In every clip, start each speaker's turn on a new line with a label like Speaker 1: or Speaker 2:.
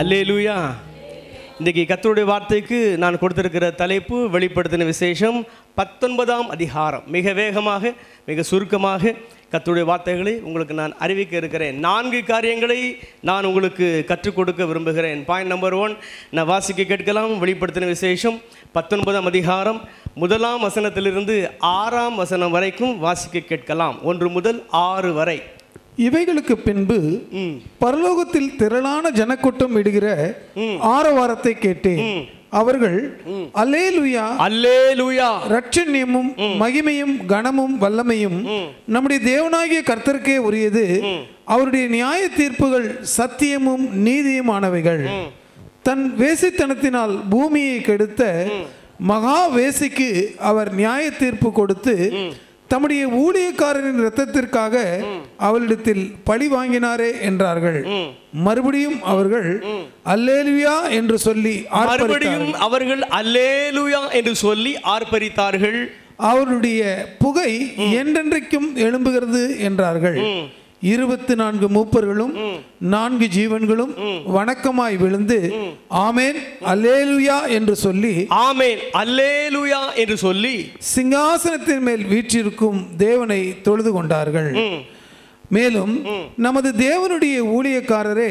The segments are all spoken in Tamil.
Speaker 1: அல்லேலூயா. இன்றைக்கி கர்த்தருடைய வார்த்தைக்கு நான் கொடுத்திருக்கிற தலைப்பு வெளிப்படுத்தின விசேஷம் 19ஆம் அதிகாரம். மிக வேகமாக மிக சுருக்கமாக கர்த்தருடைய வார்த்தைகளை உங்களுக்கு நான் அறிவிக்க இருக்கிறேன். 4 காரியங்களை நான் உங்களுக்கு கற்றுக் கொடுக்க விரும்புகிறேன். பாயிண்ட் நம்பர் 1 நான் வாசிக்க கேட்கலாம். வெளிப்படுத்தின விசேஷம் 19ஆம் அதிகாரம் 1ஆம் வசனத்திலிருந்து 6ஆம் வசனம் வரைக்கும் வாசிக்க கேட்கலாம். 1 முதல் 6 வரை.
Speaker 2: இவைகளுக்கு பின்பு பரலோகத்தில் திரளான ஜனக்கூட்டம் இடுகிற ஆரவாரத்தை கேட்டேன். அவர்கள் அல்லேலூயா அல்லேலூயா, இரட்சண்யமும் மகிமையும் கனமும் வல்லமையும் நம்முடைய தேவனாகிய கர்த்தருக்கே உரியது. அவருடைய நியாய தீர்ப்புகள் சத்தியமும் நீதியுமானவைகள். தன் வேசித்தனத்தினால் பூமியை கெடுத்த மகா வேசிக்கு அவர் நியாய தீர்ப்பு கொடுத்து தம்முடைய ஊழியக்காரரின் இரத்தத்திற்காக அவளிடத்தில் பழி வாங்கினாரே என்றார்கள். மறுபடியும் அவர்கள் அல்லேலூயா என்று சொல்லி ஆர்ப்பரித்தார்கள். அவருடைய புகை என்றென்றைக்கும் எழும்புகிறது என்றார்கள். 24 மூப்பர்களும் 4 ஜீவன்களும் வணக்கமாய் விழுந்து ஆமேன் அல்லேலூயா என்று சொல்லி
Speaker 1: ஆமேன் அல்லேலூயா என்று சொல்லி
Speaker 2: சிங்காசனத்தின் மேல் வீற்றிருக்கும் தேவனை தொழுது கொண்டார்கள். மேலும் நமது தேவனுடைய ஊழியக்காரரே,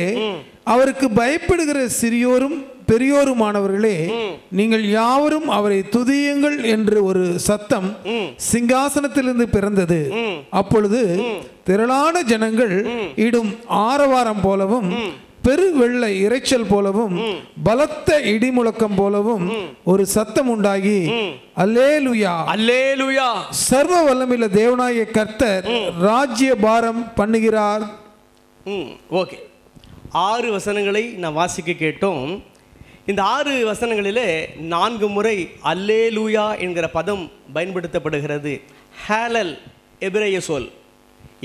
Speaker 2: அவருக்கு பயப்படுகிற சிறியோரும் பெரியோருமானவர்களே, நீங்கள் யாவரும் அவரை துதியுங்கள் என்று ஒரு சத்தம் சிங்காசனத்திலிருந்து பிறந்தது. அப்பொழுது திரளான ஜனங்கள் இடும் ஆரவாரம் போலவும் பெரு வெள்ள இரைச்சல் போலவும் பலத்த இடிமுழக்கம் போலவும் ஒரு சத்தம் உண்டாகி அல்லேலூயா அல்லேலூயா, சர்வ வல்லமையுள்ள தேவனாகிய கர்த்தர் ராஜ்ய பாரம் பண்ணுகிறார்.
Speaker 1: ஓகே, 6 வசனங்களை நான் வாசிக்க கேட்டோம். இந்த 6 வசனங்களிலே 4 முறை அல்லேலூயா என்கிற பதம் பயன்படுத்தப்படுகிறது. ஹேலல் எபிரேய சொல்,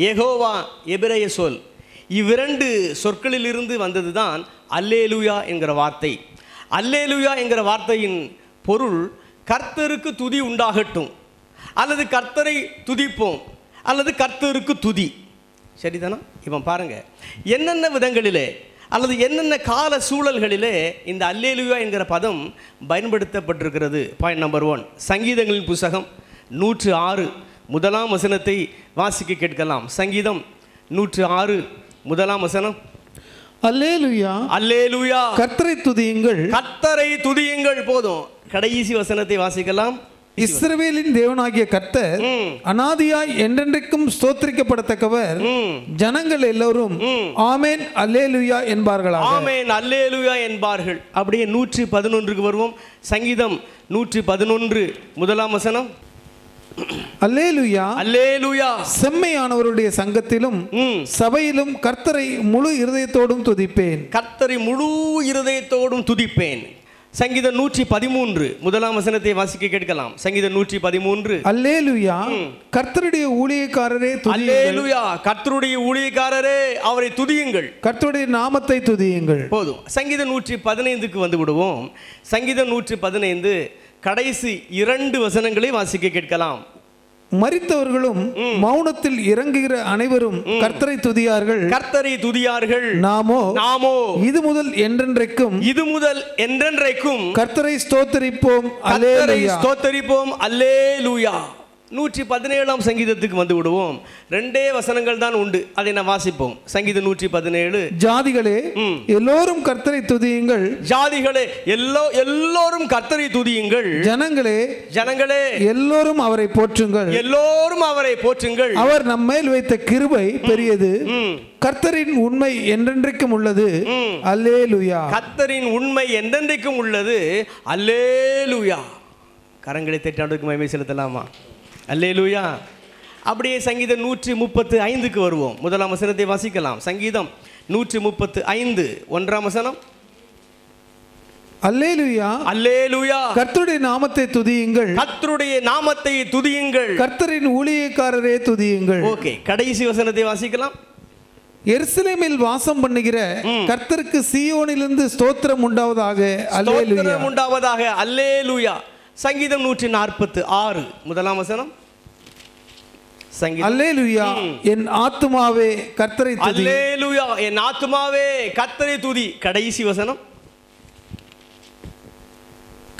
Speaker 1: யெகோவா எபிரேய சொல். இவ்விரண்டு சொற்களிலிருந்து வந்தது தான் அல்லேலூயா என்கிற வார்த்தை. அல்லேலூயா என்கிற வார்த்தையின் பொருள் கர்த்தருக்கு துதி உண்டாகட்டும், அல்லது கர்த்தரை துதிப்போம், அல்லது கர்த்தருக்கு துதி. சரிதானா? இப்போ பாருங்க, என்னென்ன விதங்களிலே அல்லது என்னென்ன கால சூழல்களிலே இந்த அல்லேலூயா என்கிற பதம் பயன்படுத்தப்பட்டிருக்கிறது. பாயிண்ட் நம்பர் 1 சங்கீதங்களின் புத்தகம் 106 1ஆம் வசனத்தை வாசிக்க கேட்கலாம். சங்கீதம் 106 1ஆம் வசனம்.
Speaker 2: அல்லேலூயா
Speaker 1: அல்லேலூயா,
Speaker 2: கர்த்தரை துதியுங்கள்,
Speaker 1: கர்த்தரை துதியுங்கள். போதும், கடைசி வசனத்தை வாசிக்கலாம்.
Speaker 2: இஸ்ரவேலின் தேவனாகிய கர்த்தர் அநாதியாய் என்றென்றைக்கும் ஸ்தோத்திரிக்கப்படத்தக்கவர். ஜனங்கள் எல்லோரும் ஆமேன் அல்லேலூயா என்பார்கள்.
Speaker 1: ஆமேன் அல்லேலூயா என்பார்கள். அப்படியே 111க்கு வருவோம். சங்கீதம் 111 1ஆம் வசனம்.
Speaker 2: அல்லேலூயா அல்லேலூயா, செம்மையானவருடைய சங்கத்திலும் சபையிலும் கர்த்தரை முழு இருதயத்தோடும் துதிப்பேன்.
Speaker 1: கர்த்தரை முழு இருதயத்தோடும் துதிப்பேன். சங்கீதம் 113 1ஆம் வசனத்தை வாசிக்க கேட்கலாம். சங்கீதம் 113.
Speaker 2: அல்லேலூயா, கர்த்தருடைய ஊழியக்காரரே
Speaker 1: அல்லேலூயா, கர்த்தருடைய ஊழியக்காரரே அவரை துதியுங்கள்,
Speaker 2: கர்த்தருடைய நாமத்தை துதியுங்கள்.
Speaker 1: போதும். சங்கீதம் 115க்கு வந்து விடுவோம். சங்கீதம் 115 கடைசி 2 வசனங்களை வாசிக்க கேட்கலாம்.
Speaker 2: மரித்தவர்களும் மௌனத்தில் இறங்குகிற அனைவரும் கர்த்தரை துதியார்கள்,
Speaker 1: கர்த்தரை துதியார்கள்.
Speaker 2: நாமோ இது முதல் என்றென்றைக்கும் கர்த்தரை ஸ்தோத்தரிப்போம் அல்லேலூயா,
Speaker 1: ஸ்தோத்தரிப்போம் அல்லேலூயா. 117ஆம் சங்கீதத்துக்கு வந்து விடுவோம். 2 வசனங்கள் தான் உண்டு, அதை நான் வாசிப்போம். சங்கீதம் 117.
Speaker 2: ஜாதிகளே எல்லோரும் கர்த்தரை துதியுங்கள்,
Speaker 1: ஜாதிகளே எல்லோரும் கர்த்தரை துதியுங்கள். ஜனங்களே
Speaker 2: எல்லோரும் அவரை போற்றுங்கள்,
Speaker 1: எல்லோரும் அவரை போற்றுங்கள்.
Speaker 2: அவர் நம்மேல் வைத்த கிருபை பெரியது, கர்த்தரின் உண்மை என்றென்றைக்கும் உள்ளது அல்லேலூயா.
Speaker 1: கர்த்தரின் உண்மை என்றென்றைக்கும் உள்ளது அல்லேலூயா. கரங்களை தட்டி மகிமை செலுத்தலாமா? அல்லேலூயா. அப்படியே சங்கீதம் 135க்கு வருவோம். 1ஆம் வசனத்தை வாசிக்கலாம். சங்கீதம் 135 1ஆம் வசனம்.
Speaker 2: அல்லேலூயா
Speaker 1: அல்லேலூயா,
Speaker 2: கர்த்தருடைய நாமத்தை துதியுங்கள்,
Speaker 1: கர்த்தருடைய நாமத்தை துதியுங்கள்,
Speaker 2: கர்த்தரின் ஊழியக்காரரே துதியுங்கள்.
Speaker 1: ஓகே, கடைசி வசனத்தை வாசிக்கலாம்.
Speaker 2: எருசலேமில் வாசம் பண்ணுகிற கர்த்தருக்கு சீயோனிலிருந்து ஸ்தோத்திரம் உண்டாவதாக அல்லேலூயா,
Speaker 1: உண்டாவதாக அல்லேலூயா. சங்கீதம் 146 1ஆம் வசனம். சங்கீதம்
Speaker 2: அல்லேலூயா என் ஆத்துமாவே கர்த்தரை துதி.
Speaker 1: அல்லேலூயா என் ஆத்துமாவே கர்த்தரை துதி. கடைசி வசனம்,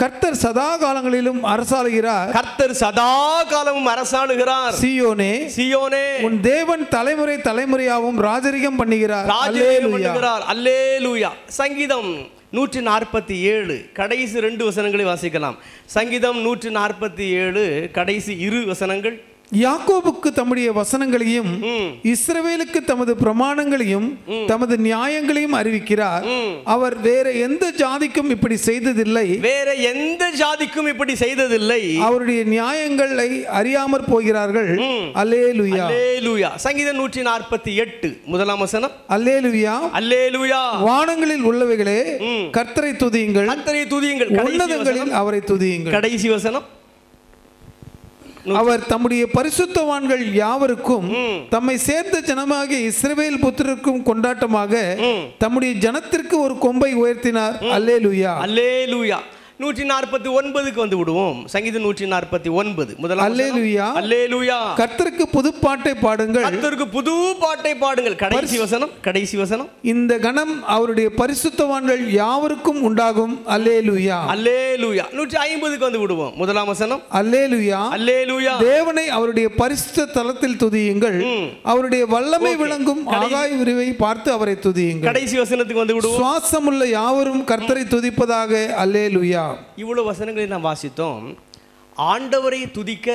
Speaker 2: கர்த்தர் சதா காலங்களிலும் அரசாளுகிறார்.
Speaker 1: கர்த்தர் சதா காலமும் அரசாளுகிறார்.
Speaker 2: சீயோனே
Speaker 1: சீயோனே
Speaker 2: உன் தேவன் தலைமுறை தலைமுறையாவும் ராஜரிகம் பண்ணுகிறார்.
Speaker 1: ராஜரிகம் பண்ணுகிறார். அல்லேலூயா. சங்கீதம் 147 கடைசி 2 வசனங்களை வாசிக்கலாம். சங்கீதம் 147 கடைசி 2 வசனங்கள்.
Speaker 2: யாக்கோபுக்கு தம்முடைய வசனங்களையும் இஸ்ரவேலுக்கு தமது பிரமாணங்களையும் தமது நியாயங்களையும் அறிவிக்கிறார். அவர் வேற எந்த ஜாதிக்கும் இப்படி செய்ததில்லை.
Speaker 1: வேற எந்த ஜாதிக்கும் இப்படி செய்ததில்லை.
Speaker 2: அவருடைய நியாயங்களை அறியாமற் போகிறார்கள். அல்லேலூயா.
Speaker 1: அல்லேலூயா. சங்கீதம் 148 முதலாம் வசனம்.
Speaker 2: அல்லேலூயா.
Speaker 1: அல்லேலூயா.
Speaker 2: வானங்களில் உள்ளவைகளே கர்த்தரை துதியுங்கள்.
Speaker 1: கர்த்தரை துதியுங்கள்.
Speaker 2: உன்னதங்களில் அவரை துதியுங்கள்.
Speaker 1: கடைசி வசனம்.
Speaker 2: அவர் தம்முடைய பரிசுத்தவான்கள் யாவருக்கும் தம்மை சேர்ந்த ஜனமாகிய இஸ்ரவேல் புத்திரருக்கும் கொண்டாட்டமாக தம்முடைய ஜனத்திற்கு ஒரு கொம்பை உயர்த்தினார். அல்லேலூயா.
Speaker 1: அல்லேலூயா. 149க்கு வந்து விடுவோம். சங்கீதம் 149 முதலாம்
Speaker 2: அல்லேலூயா.
Speaker 1: அல்லேலூயா.
Speaker 2: கர்த்தருக்கு புது பாட்டை பாடுங்கள்.
Speaker 1: கர்த்தருக்கு புது பாட்டை பாடுங்கள். கடைசி வசனம். கடைசி வசனம்.
Speaker 2: இந்த கணம் அவருடைய பரிசுத்தவான்கள் யாவருக்கும் உண்டாகும். அல்லேலூயா.
Speaker 1: அல்லேலூயா. 150க்கு வந்து விடுவோம். முதலாம் வசனம்.
Speaker 2: அல்லேலூயா.
Speaker 1: அல்லேலூயா.
Speaker 2: தேவனை அவருடைய பரிசுத்த தலத்தில் துதியுங்கள். அவருடைய வல்லமை விளங்கும் ஆகாய விரிவை பார்த்து அவரை துதியுங்கள்.
Speaker 1: கடைசி வசனத்துக்கு வந்து விடுவோம்.
Speaker 2: சுவாசமுள்ள யாவரும் கர்த்தரை துதிப்பதாக. அல்லேலூயா.
Speaker 1: இவ்வளவு வசனங்களை நாம் வாசித்தோம். ஆண்டவரை துதிக்க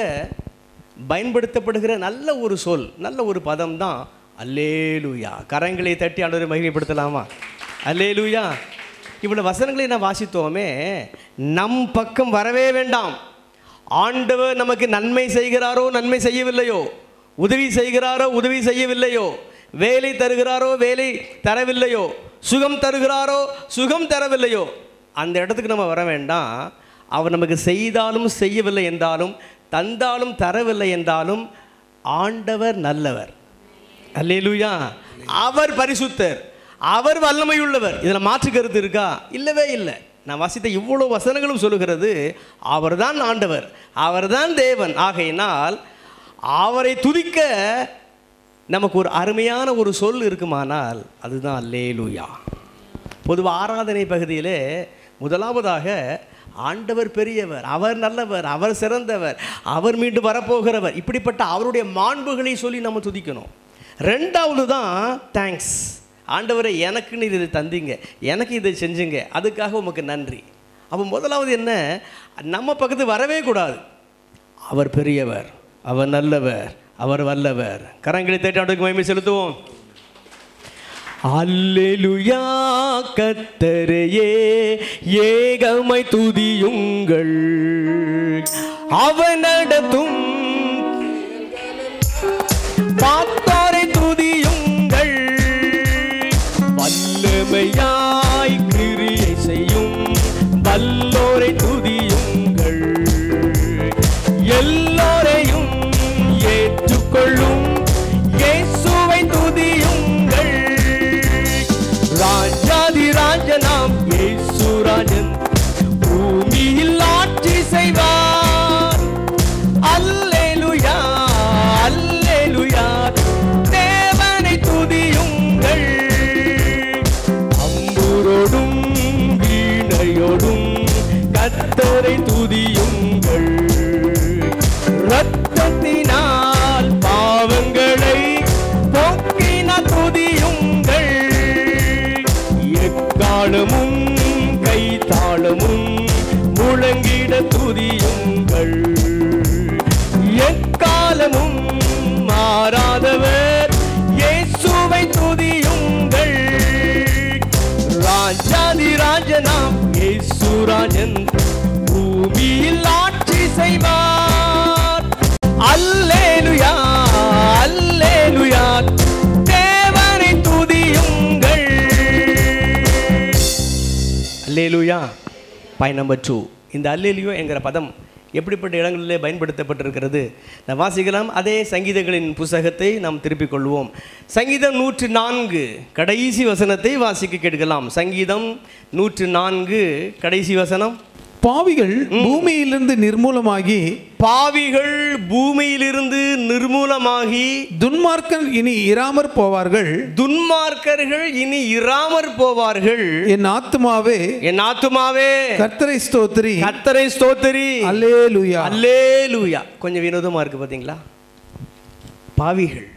Speaker 1: பயன்படுத்தப்படுகிற நல்ல ஒரு சொல், நல்ல ஒரு பதம் தான் அல்லேலூயா. கரங்களை தட்டி ஆண்டவரை மகிமைப்படுத்தலாமா? அல்லேலூயா. இவ்வளவு வசனங்களை நாம் வாசித்தோமே, நம் பக்கம் வரவே வேண்டாம். ஆண்டவர் நமக்கு நன்மை செய்கிறாரோ நன்மை செய்யவில்லையோ, உதவி செய்கிறாரோ உதவி செய்யவில்லையோ, வேலை தருகிறாரோ வேலை தரவில்லையோ, சுகம் தருகிறாரோ சுகம் தரவில்லையோ, அந்த இடத்துக்கு நம்ம வர வேண்டாம். அவர் நமக்கு செய்தாலும் செய்யவில்லை என்றாலும், தந்தாலும் தரவில்லை என்றாலும், ஆண்டவர் நல்லவர். அல்லேலூயா. அவர் பரிசுத்தர், அவர் வல்லமையுள்ளவர். இதில் மாற்று கருத்து இருக்கா? இல்லவே இல்லை. நான் வாசித்த இவ்வளோ வசனங்களும் சொல்லுகிறது அவர்தான் ஆண்டவர், அவர்தான் தேவன். ஆகையினால் அவரை துதிக்க நமக்கு ஒரு அருமையான ஒரு சொல் இருக்குமானால் அதுதான் அல்லேலூயா. பொதுவாக ஆராதனை பகுதியிலே முதலாவதாக ஆண்டவர் பெரியவர், அவர் நல்லவர், அவர் சிறந்தவர், அவர் மீண்டும் வரப்போகிறவர், இப்படிப்பட்ட அவருடைய மாண்புகளை சொல்லி நம்ம துதிக்கணும். ரெண்டாவது தான் தேங்க்ஸ். ஆண்டவரை எனக்கு நீர் இதை தந்தீங்க, எனக்கு இதை செஞ்சுங்க, அதுக்காக உமக்கு நன்றி. அப்போ முதலாவது என்ன, நம்ம பக்கத்து வரவே கூடாது. அவர் பெரியவர், அவர் நல்லவர், அவர் வல்லவர். கரங்களை தட்டி ஆண்டவருக்கு மகிமை செலுத்துவோம். அல்லேலூயா. கர்த்தரையே ஏகமாய் துதியுங்கள். அவர் நடத்தும் பாத்தாரை துதியுங்கள். வல்லமையாய் கிரியை செய்யும் வல்லோரை துதியுங்கள். எல்லோரையும் ஏற்றுக்கொள்ளும் இயேசுவை துதியுங்கள். ராஜாதி ராஜனாம் இயேசுராஜன் பூமியில் ஆட்சி செய்வார். அல்லேலூயா. அல்லேலூயா. தேவனை துதியுங்கள். அம்புரோடும் வீணையோடும் கர்த்தரை துதியுங்கள். இரத்தத்தினால் பாவங்களை போக்கினார் துதியுங்கள். எக்காலமும் கைத்தாளமும் முழங்கிட துதியுங்கள். எக்காலமும் மாறாதவர் இயேசுவை துதியுங்கள். ராஜாதி ராஜனாம் இயேசுராஜன் பூமியில் ஆட்சி செய்வார். அல்லேலூயா. அல்லேலூயா. தேவனை துதியுங்கள். அல்லேலூயா. Point number 2. இந்த அல்லேலூயா என்கிற பதம் எப்படிப்பட்ட இடங்களிலே பயன்படுத்தப்பட்டிருக்கிறது நான் வாசிக்கலாம். அதே சங்கீதங்களின் புத்தகத்தை நாம் திருப்பிக் கொள்வோம். சங்கீதம் 104 கடைசி வசனத்தை வாசிக்க கேட்கலாம். சங்கீதம் 104 கடைசி வசனம்.
Speaker 2: பாவிகள் பூமியிலிருந்து நிர்மூலமாகி
Speaker 1: பாவிகள் பூமியிலிருந்து நிர்மூலமாகி
Speaker 2: துன்மார்க்கன் இனி இராமற் போவார்கள்.
Speaker 1: துன்மார்க்கர்கள் இனி இராமற் போவார்கள்.
Speaker 2: என் ஆத்துமாவே
Speaker 1: என் ஆத்துமாவே
Speaker 2: கர்த்தரை ஸ்தோத்திரி,
Speaker 1: கர்த்தரை ஸ்தோத்திரி.
Speaker 2: அல்லேலூயா,
Speaker 1: அல்லேலூயா. கொஞ்சம் வினோதமா இருக்கு பாத்தீங்களா? பாவிகள்,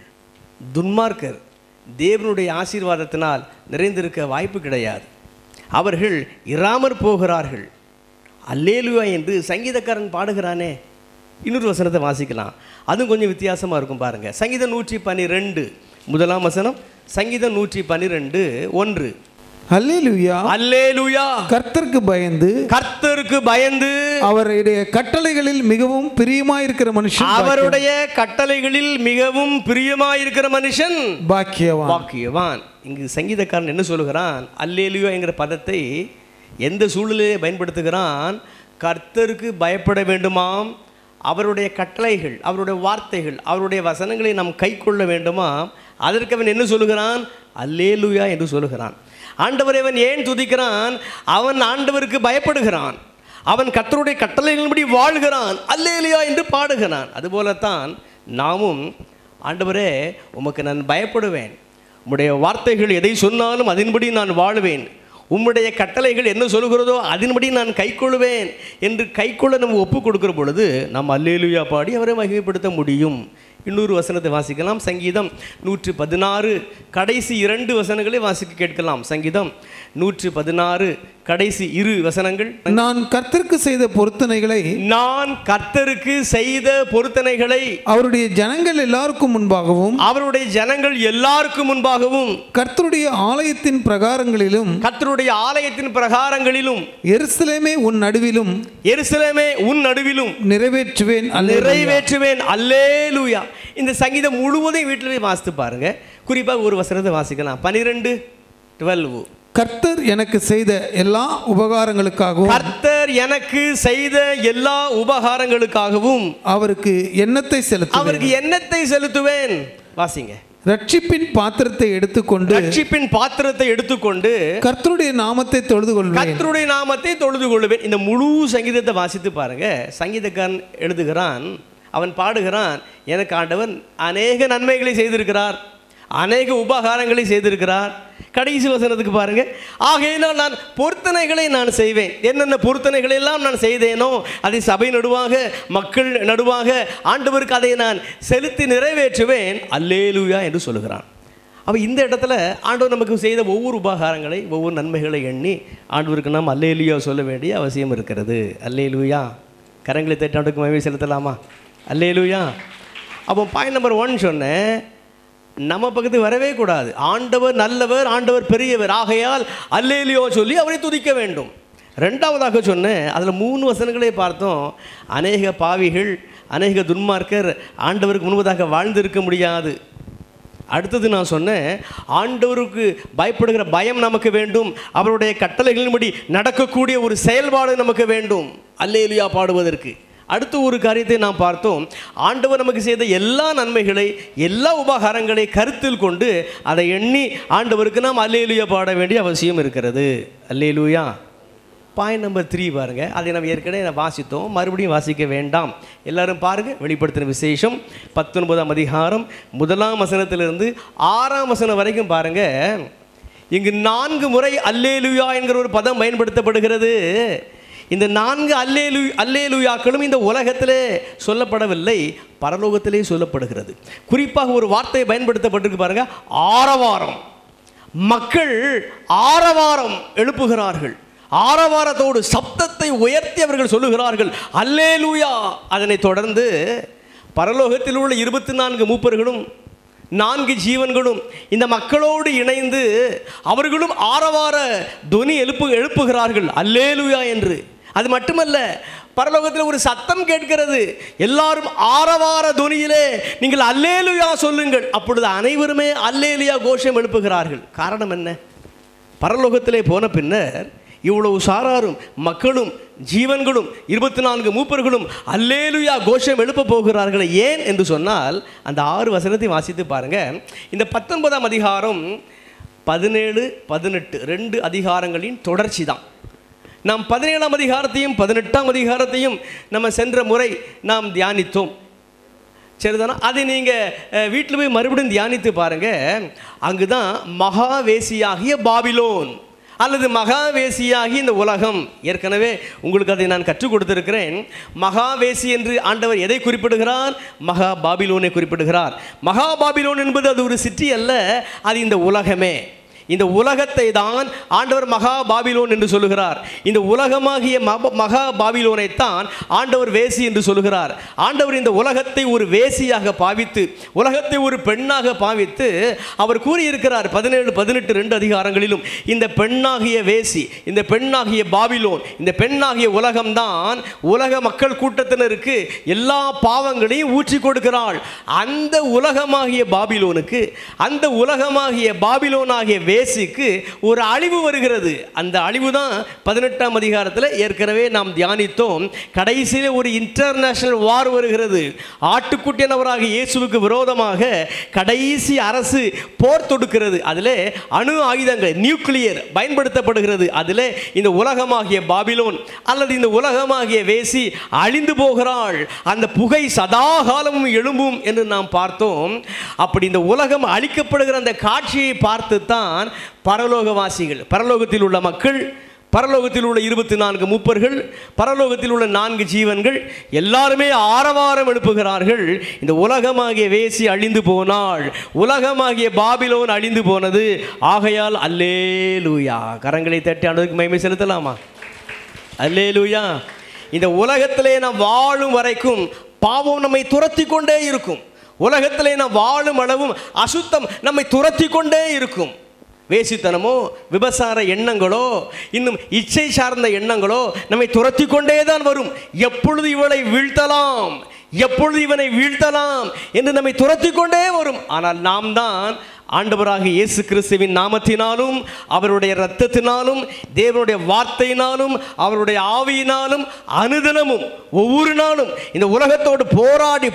Speaker 1: துன்மார்க்கர் தேவனுடைய ஆசீர்வாதத்தினால் நிறைந்திருக்க வாய்ப்பு கிடையாது. அவர்கள் இராமற் போகிறார்கள். அல்லேலூயா என்று சங்கீதக்காரன் பாடுகிறானே. இன்னொரு வசனத்தை வாசிக்கலாம், அதுவும் கொஞ்சம் வித்தியாசமாக இருக்கும் பாருங்க. சங்கீதம் 112 முதலாம் வசனம். சங்கீதம் 112 1.
Speaker 2: அல்லேலூயா,
Speaker 1: அல்லேலூயா.
Speaker 2: கர்த்தருக்கு பயந்து,
Speaker 1: கர்த்தருக்கு பயந்து
Speaker 2: அவருடைய கட்டளைகளில் மிகவும் பிரியமாயிருக்கிற மனுஷன்,
Speaker 1: அவருடைய கட்டளைகளில் மிகவும் பிரியமாயிருக்கிற மனுஷன்
Speaker 2: பாக்கியவான்.
Speaker 1: பாக்கியவான். இங்கு சங்கீதக்காரன் என்ன சொல்லுகிறான்? அல்லேலூயா என்கிற பதத்தை எந்த சூழலிலே பயன்படுத்துகிறான்? கர்த்தருக்கு பயப்பட வேண்டுமாம், அவருடைய கட்டளைகள், அவருடைய வார்த்தைகள், அவருடைய வசனங்களை நாம் கை கொள்ள வேண்டுமாம். அதற்கு அவன் என்ன சொல்லுகிறான்? அல்லேலூயா என்று சொல்லுகிறான். ஆண்டவரை அவன் ஏன் துதிக்கிறான்? அவன் ஆண்டவருக்கு பயப்படுகிறான், அவன் கர்த்தருடைய கட்டளைகளின்படி வாழ்கிறான், அல்லேலூயா என்று பாடுகிறான். அதுபோலத்தான் நாமும், ஆண்டவரே உமக்கு நான் பயப்படுவேன், உம்முடைய வார்த்தைகள் எதை சொன்னாலும் அதன்படி நான் வாழ்வேன், உம்முடைய கட்டளைகள் என்ன சொல்கிறதோ அதன்படி நான் கைக்கொள்வேன் என்று கைக்கொள்ள நம்ம ஒப்பு கொடுக்கிற பொழுது நாம் அல்லேலூயா பாடி அவரை மகிமைப்படுத்த முடியும். இன்னொரு வசனத்தை வாசிக்கலாம். சங்கீதம் 116 கடைசி 2 வசனங்களை வாசிக்க கேட்கலாம். சங்கீதம் 116 கடைசி 2 வசனங்கள்.
Speaker 2: நான் கர்த்தருக்கு செய்த பொருத்தனைகளை,
Speaker 1: நான் கர்த்தருக்கு செய்த பொருத்தனைகளை
Speaker 2: அவருடைய ஜனங்கள் எல்லாருக்கும் முன்பாகவும்,
Speaker 1: அவருடைய ஜனங்கள் எல்லாருக்கும் முன்பாகவும்,
Speaker 2: கர்த்தருடைய ஆலயத்தின் பிரகாரங்களிலும்,
Speaker 1: கர்த்தருடைய ஆலயத்தின் பிரகாரங்களிலும்,
Speaker 2: எருசலேமே உன் நடுவிலும்,
Speaker 1: எருசலேமே உன் நடுவிலும்
Speaker 2: நிறைவேற்றுவேன்,
Speaker 1: நிறைவேற்றுவேன். அல்லேலூயா. இந்த சங்கீதம் முழுவதையும் வீட்டில் போய் வாசித்து பாருங்க. குறிப்பாக ஒரு வசனத்தை வாசிக்கலாம். 12
Speaker 2: கர்த்தர் எனக்கு செய்த எல்லா உபகாரங்களுக்காகவும்,
Speaker 1: கர்த்தர் எனக்கு செய்த எல்லா உபகாரங்களுக்காகவும்
Speaker 2: அவருக்கு எண்ணத்தை செலுத்துவேன்,
Speaker 1: அவருக்கு எண்ணத்தை செலுத்துவேன். வாசிங்க.
Speaker 2: ரட்சிப்பின் பாத்திரத்தை எடுத்துக்கொண்டு,
Speaker 1: ரட்சிப்பின் பாத்திரத்தை எடுத்துக்கொண்டு
Speaker 2: கர்த்தருடைய நாமத்தை தொழுது கொள்வேன்,
Speaker 1: கர்த்தருடைய நாமத்தை தொழுது கொள்வேன். இந்த முழு சங்கீதத்தை வாசித்து பாருங்க. சங்கீதக்காரன் எழுதுகிறான், அவன் பாடுகிறான், எனக்கு ஆண்டவன் அநேக நன்மைகளை செய்திருக்கிறார், அநேக உபகாரங்களை செய்திருக்கிறார். கடைசி வசனத்துக்கு பாருங்க, ஆகையினால் நான் பொருத்தனைகளை நான் செய்வேன். என்னென்ன பொருத்தனைகளை எல்லாம் நான் செய்தேனோ அதை சபை நடுவாக, மக்கள் நடுவாக ஆண்டவருக்கு அதை நான் செலுத்தி நிறைவேற்றுவேன். அல்லேலூயா என்று சொல்லுகிறான். அப்போ இந்த இடத்துல ஆண்டவர் நமக்கு செய்த ஒவ்வொரு உபகாரங்களை, ஒவ்வொரு நன்மைகளை எண்ணி ஆண்டவருக்கு நாம் அல்லேலூயா சொல்ல வேண்டிய அவசியம் இருக்கிறது. அல்லேலூயா. கரங்களை தட்டி ஆண்டவருக்கு மகிமை செலுத்தலாமா? அல்லேலூயா. அப்போ பாயிண்ட் நம்பர் 1 சொன்னேன், நம்ம பக்கத்துக்கு வரவே கூடாது. ஆண்டவர் நல்லவர், ஆண்டவர் பெரியவர், ஆகையால் அல்லேலூயா சொல்லி அவரை துதிக்க வேண்டும். 2வதாக சொன்னேன், அதில் 3 வசனங்களே பார்த்தோம். அநேக பாவிகள், அநேக துன்மார்க்கர் ஆண்டவருக்கு முன்பதாக வாழ்ந்திருக்க முடியாது. அடுத்தது நான் சொன்னேன், ஆண்டவருக்கு பயப்படுகிற பயம் நமக்கு வேண்டும், அவருடைய கட்டளைகளின்படி நடக்கக்கூடிய ஒரு செயல்பாடு நமக்கு வேண்டும் அல்லேலூயா பாடுவதற்கு. அடுத்த ஒரு காரியத்தை நாம் பார்த்தோம், ஆண்டவர் நமக்கு செய்த எல்லா நன்மைகளை, எல்லா உபகாரங்களை கருத்தில் கொண்டு அதை எண்ணி ஆண்டவருக்கு நாம் அல்லேலூயா பாட வேண்டிய அவசியம் இருக்கிறது. அல்லேலூயா. பாயிண்ட் நம்பர் 3 பாருங்க. அதை நம்ம ஏற்கனவே வாசித்தோம், மறுபடியும் வாசிக்க வேண்டாம். எல்லாரும் பாருங்க. வெளிப்படுத்தின விசேஷம் 19ஆம் அதிகாரம் 1ஆம் வசனத்திலிருந்து 6ஆம் வசனம் வரைக்கும் பாருங்க. இங்கு 4 முறை அல்லேலூயா என்கிற ஒரு பதம் பயன்படுத்தப்படுகிறது. இந்த 4 அல்லேலூயாக்களும் இந்த உலகத்திலே சொல்லப்படவில்லை, பரலோகத்திலே சொல்லப்படுகிறது. குறிப்பாக ஒரு வார்த்தை பயன்படுத்தப்பட்டிருக்கு பாருங்க, ஆரவாரம். மக்கள் ஆரவாரம் எழுப்புகிறார்கள், ஆரவாரத்தோடு சப்தத்தை உயர்த்தி அவர்கள் சொல்லுகிறார்கள் அல்லேலூயா. அதனை தொடர்ந்து பரலோகத்தில் உள்ள 24 மூப்பர்களும் 4 ஜீவன்களும் இந்த மக்களோடு இணைந்து அவர்களும் ஆரவார துனி எழுப்புகிறார்கள் அல்லேலூயா என்று. அது மட்டுமல்ல, பரலோகத்தில் ஒரு சத்தம் கேட்கிறது, எல்லாரும் ஆரவார துனியிலே நீங்கள் அல்லேலூயா சொல்லுங்கள். அப்பொழுது அனைவருமே அல்லேலூயா கோஷம் எழுப்புகிறார்கள். காரணம் என்ன? பரலோகத்திலே போன பின்னர் இவ்வளவு சாராரும், மக்களும் ஜீவன்களும் 24 மூப்பர்களும் அல்லேலூயா கோஷம் எழுப்ப போகிறார்கள். ஏன் என்று சொன்னால், அந்த 6 வசனத்தை வாசித்து பாருங்க. இந்த 19ஆம் அதிகாரம் 17, 18 2 அதிகாரங்களின் தொடர்ச்சி தான். நாம் 17ஆம் அதிகாரத்தையும் 18ஆம் அதிகாரத்தையும் நம்ம சென்ற முறை நாம் தியானித்தோம். சரிதானா? அதை நீங்கள் வீட்டில் போய் மறுபடியும் தியானித்து பாருங்கள். அங்கு தான் மகாவேசியாகிய பாபிலோன் அல்லது மகாவேசியாகி இந்த உலகம், ஏற்கனவே உங்களுக்கு அதை நான் கற்றுக் கொடுத்திருக்கிறேன். மகாவேசி என்று ஆண்டவர் எதை குறிப்பிடுகிறார்? மகா பாபிலோனை குறிப்பிடுகிறார். மகா பாபிலோன் என்பது அது ஒரு சிட்டி அல்ல, அது இந்த உலகமே. இந்த உலகத்தை தான் ஆண்டவர் மகா பாபிலோன் என்று சொல்லுகிறார். இந்த உலகமாகிய மகா பாபிலோனைத்தான் ஆண்டவர் வேசி என்று சொல்லுகிறார். ஆண்டவர் இந்த உலகத்தை ஒரு வேசியாக பாவித்து, உலகத்தை ஒரு பெண்ணாக பாவித்து அவர் கூறியிருக்கிறார் 17, 18, 2 அதிகாரங்களிலும். இந்த பெண்ணாகிய வேசி, இந்த பெண்ணாகிய பாபிலோன், இந்த பெண்ணாகிய உலகம்தான் உலக மக்கள் கூட்டத்தினருக்கு எல்லா பாவங்களையும் ஊற்றி கொடுக்கிறாள். அந்த உலகமாகிய பாபிலோனுக்கு, அந்த உலகமாகிய பாபிலோனாகிய வேசிக்கு ஒரு அழிவு வருகிறது. அந்த அழிவு தான் 18ஆம் அதிகாரத்தில் ஏற்கனவே நாம் தியானித்தோம். கடைசியில் ஒரு இன்டர்நேஷனல் வார் வருகிறது. ஆட்டுக்குட்டியானவராகிய இயேசுவுக்கு விரோதமாக கடைசி அரசு போர் தொடுக்கிறது. அதில் அணு ஆயுதங்கள், நியூக்ளியர் பயன்படுத்தப்படுகிறது. அதில் இந்த உலகமாகிய பாபிலோன் அல்லது இந்த உலகமாகிய வேசி அழிந்து போகிறாள். அந்த புகை சதா காலமும் எழும்பும் என்று நாம் பார்த்தோம். அப்படி இந்த உலகம் அழிக்கப்படுகிற அந்த காட்சியை பார்த்து தான் பரலோகவாசிகள், பரலோகத்தில் உள்ள மக்கள், பரலோகத்தில் உள்ள 24 மூப்பர்கள், பரலோகத்தில் உள்ள 4 ஜீவன்கள் எல்லாருமே ஆரவாரம் எழுப்புகிறார்கள். இந்த உலகமாகிய வேசி அழிந்து போனாள், உலகமாகிய பாபிலோன் அழிந்து போனது, ஆகையால் அல்லேலூயா. கரங்களை தட்டி ஆண்டவருக்கு மகிமை செலுத்தலாமா? அல்லேலூயா. இந்த உலகத்திலே நாம் வாழும் வரைக்கும் பாவம் நம்மை துரத்தி கொண்டே இருக்கும். உலகத்திலே நாம் வாழும் அளவும் அசுத்தம் நம்மை துரத்தி கொண்டே இருக்கும். வேசித்தனமோ, விபசார எண்ணங்களோ, இன்னும் இச்சை சார்ந்த எண்ணங்களோ நம்மை துரத்தி கொண்டே தான் வரும். எப்பொழுது இவளை வீழ்த்தலாம், எப்பொழுது இவனை வீழ்த்தலாம் என்று நம்மை துரத்தி கொண்டே வரும். ஆனால் நாம் தான் ஆண்டவராகிய இயேசு கிறிஸ்துவின் நாமத்தினாலும், அவருடைய இரத்தத்தினாலும், தேவனுடைய வார்த்தையினாலும், அவருடைய ஆவியினாலும் அனுதினமும் ஒவ்வொரு நாளும் இந்த உலகத்தோடு போராடி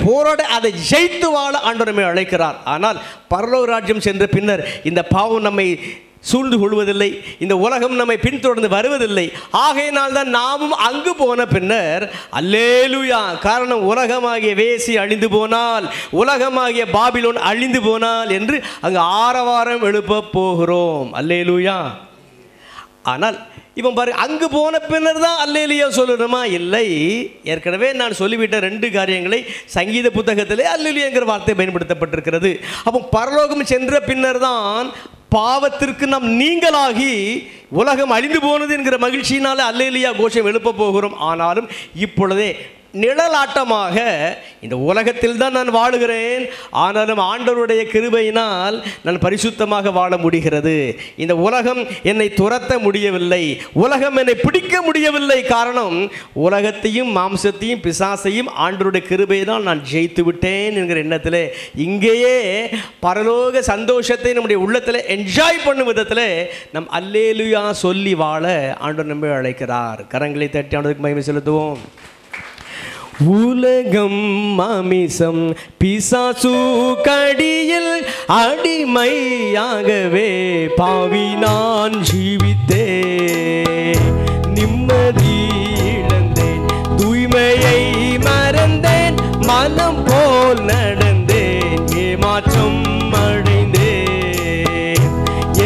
Speaker 1: அதை ஜெயித்து வாழ ஆண்டவர் நம்மை அழைக்கிறார். ஆனால் பரலோக ராஜ்யம் சென்ற பின்னர் இந்த பாவம் நம்மை சூழ்ந்து கொள்வதில்லை, இந்த உலகம் நம்மை பின்தொடர்ந்து வருவதில்லை. ஆகையினால் தான் நாமும் அங்கு போன பின்னர் அல்லேலூயா. காரணம், உலகமாகிய வேசி அழிந்து போனால், உலகமாகிய பாபிலோன் அழிந்து போனால் என்று அங்கு ஆரவாரம் எழுப்ப போகிறோம். அல்லேலூயா. ஆனால் இவன் பாரு, அங்கு போன பின்னர் தான் அல்லேலூயா சொல்லணுமா? இல்லை. ஏற்கனவே நான் சொல்லிவிட்ட 2 காரியங்களை சங்கீத புத்தகத்திலே அல்லேலூயாங்கிற வார்த்தை பயன்படுத்தப்பட்டிருக்கிறது. அப்போ பரலோகம் சென்ற பின்னர் தான் பாவத்திற்கு நாம் நீங்களாகி உலகம் அழிந்து போனது என்கிற மகிழ்ச்சியினால அல்லேலூயா கோஷம் எழுப்ப போகிறோம். ஆனாலும் இப்பொழுதே நிழலாட்டமாக இந்த உலகத்தில் தான் நான் வாழுகிறேன், ஆனாலும் ஆண்டவருடைய கிருபையினால் நான் பரிசுத்தமாக வாழ முடிகிறது. இந்த உலகம் என்னை துரத்த முடியவில்லை, உலகம் என்னை பிடிக்க முடியவில்லை. காரணம், உலகத்தையும் மாம்சத்தையும் பிசாசையும் ஆண்டவருடைய கிருபையினால் நான் ஜெயித்து விட்டேன் என்கிற எண்ணத்தில் இங்கேயே பரலோக சந்தோஷத்தை நம்முடைய உள்ளத்தில் என்ஜாய் பண்ணும் விதத்தில் நம் அல்லேலூயா சொல்லி வாழ ஆண்டவர் நம்மை அழைக்கிறார். கரங்களை தட்டி ஆண்டவருக்கு மகிமை செலுத்துவோம். உலகம் மாமிசம் பிசாசு கடியில் அடிமையாகவே பாவி நான் ஜீவித்தே, நிம்மதி இழந்தேன், தூய்மையை மறந்தேன், மனம் போல் நடந்தேன், ஏமாற்றம் அடைந்தேன்.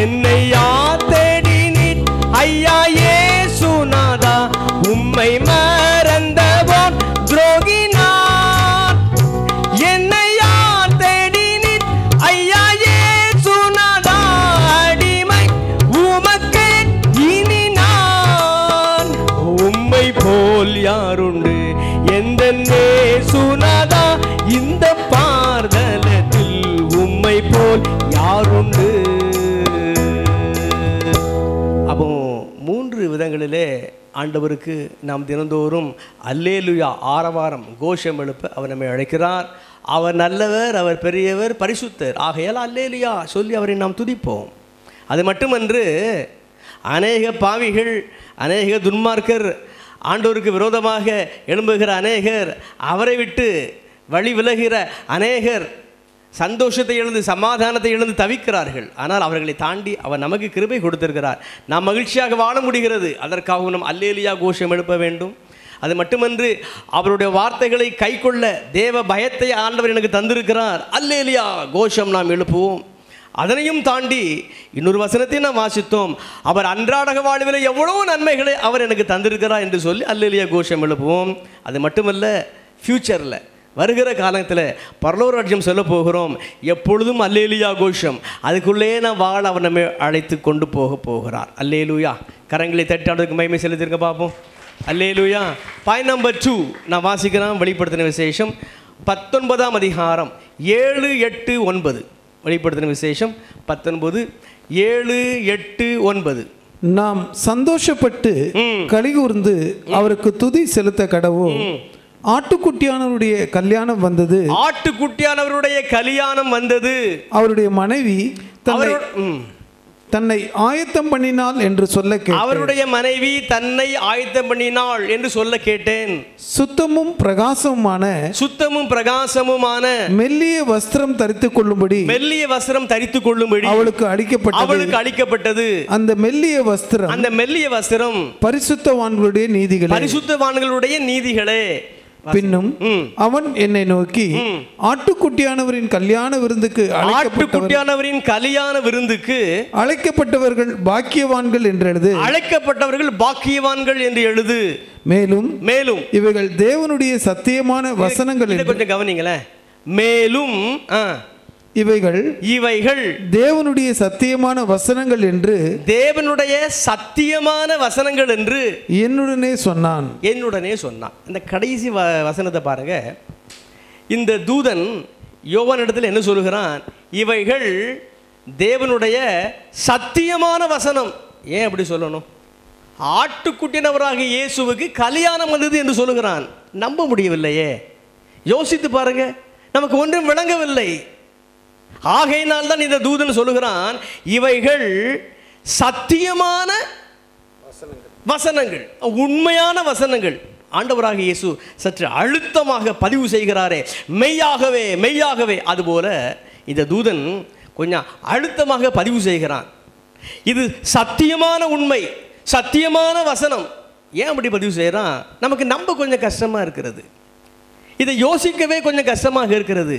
Speaker 1: என்னை யார் தேடினீர் ஐயா இயேசுநாதா, உம்மை மறந்தவன் துரோகினார். என்னை யார் தேடினீர் ஐயா இயேசுநாதா, அடிமை உமக்கே இனி நான். உம்மை போல் யாருண்டு எந்தன் இயேசுநாதா, இந்த பார்தலத்தில் உம்மை போல் யாருண்டு. அப்போ 3 விதங்களிலே ஆண்டவருக்கு நாம் தினந்தோறும் அல்லேலூயா ஆரவாரம் கோஷம் எழுப்ப அவர் நம்மை அழைக்கிறார். அவர் நல்லவர், அவர் பெரியவர், பரிசுத்தர். ஆகையால் அல்லேலூயா சொல்லி அவரை நாம் துதிப்போம். அது மட்டுமன்று, அநேக பாவிகள், அநேக துன்மார்க்கர், ஆண்டவருக்கு விரோதமாக எழும்புகிற அநேகர், அவரை விட்டு வழி விலகிற அநேகர், சந்தோஷத்தை இழந்து சமாதானத்தை இழந்து தவிக்கிறார்கள். ஆனால் அவர்களை தாண்டி அவர் நமக்கு கிருபை கொடுத்திருக்கிறார். நாம் மகிழ்ச்சியாக வாழ முடிகிறது. அதற்காகவும் நாம் அல்லேலியா கோஷம் எழுப்ப வேண்டும். அது மட்டுமன்று அவருடைய வார்த்தைகளை கைக்கொள்ள தேவ பயத்தை ஆண்டவர் எனக்கு தந்திருக்கிறார். அல்லேலியா கோஷம் நாம் எழுப்புவோம். அதனையும் தாண்டி இன்னொரு வசனத்தை நாம் வாசித்தோம். அவர் அன்றாட வாழ்வில் எவ்வளவு நன்மைகளை அவர் எனக்கு தந்திருக்கிறார் என்று சொல்லி அல்லேலியா கோஷம் எழுப்புவோம். அது மட்டுமல்ல, ஃப்யூச்சரில் வருகிற காலத்தில் பரலோக ராஜ்யம் சொல்ல போகிறோம். எப்பொழுதும் அல்லேலியா கோஷம். அதுக்குள்ளே நான் வாழ அவர் நம்மை அழைத்து கொண்டு போகிறார். அல்லேலூயா. கரங்களை தட்டாடுறதுக்கு மகிமை செலுத்திருக்க பார்ப்போம். அல்லேலூயா. பாயிண்ட் நம்பர் 2 நான் வாசிக்கிறேன். வெளிப்படுத்தின விசேஷம் 19ஆம் அதிகாரம் 7, 8, 9. வெளிப்படுத்தின விசேஷம் 19, 7, 8, 9.
Speaker 2: நாம் சந்தோஷப்பட்டு கலிகூர்ந்து அவருக்கு துதி செலுத்த கடவோம். ஆட்டுக்குட்டியானவருடைய கல்யாணம் வந்தது.
Speaker 1: ஆட்டுக்குட்டியானவருடைய கல்யாணம் வந்தது.
Speaker 2: அவருடைய மனைவி தன்னை ஆயத்தம் பண்ணினாள் என்று சொல்ல கேட்டேன்.
Speaker 1: அவருடைய மனைவி தன்னை ஆயத்தம் பண்ணினாள் என்று சொல்ல கேட்டேன்.
Speaker 2: சுத்தமும் பிரகாசமுமான மெல்லிய வஸ்திரம் தரித்துக் கொள்ளும்படி அவளுக்கு அளிக்கப்பட்டது. அந்த மெல்லிய வஸ்திரம் பரிசுத்தவான்களுடைய நீதிகளே. பின்னும் அவன் என்னை நோக்கி, ஆட்டுக்குட்டியானவரின் கல்யாண விருந்துக்கு அழைக்கப்பட்டவர்கள் பாக்கியவான்கள் என்று எழுது. மேலும் இவைகள் தேவனுடைய சத்தியமான வசனங்கள்.
Speaker 1: கொஞ்சம் கவனிங்களேன். மேலும்
Speaker 2: இவைகள் தேவனுடைய சத்தியமான வசனங்கள் என்று என்னுடனே சொன்னான். இந்த கடைசி வசனத்தை பாருங்க. இந்த தூதன் யோவான் இடத்துல என்ன சொல்லுகிறான்? இவைகள் தேவனுடைய சத்தியமான வசனம். ஏன் அப்படி சொல்லணும்? ஆட்டுக்குட்டினவராக இயேசுவுக்கு கல்யாணம் வந்தது என்று சொல்லுகிறான். நம்ப முடியவில்லையே. யோசித்து பாருங்க. நமக்கு ஒன்றும் விளங்கவில்லை. ஆகையினால் தான் இந்த தூதன் சொல்லுகிறான், இவைகள் சத்தியமான வசனங்கள், உண்மையான வசனங்கள். ஆண்டவராக இயேசு சற்று அழுத்தமாக பதிவு செய்கிறாரே, மெய்யாகவே மெய்யாகவே. அதுபோல இந்த தூதன் கொஞ்சம் அழுத்தமாக பதிவு செய்கிறான். இது சத்தியமான உண்மை, சத்தியமான வசனம். ஏன் அப்படி பதிவு செய்கிறான்? நமக்கு நம்ப கொஞ்சம் கஷ்டமாக இருக்கிறது. இதை யோசிக்கவே கொஞ்சம் கஷ்டமாக இருக்கிறது.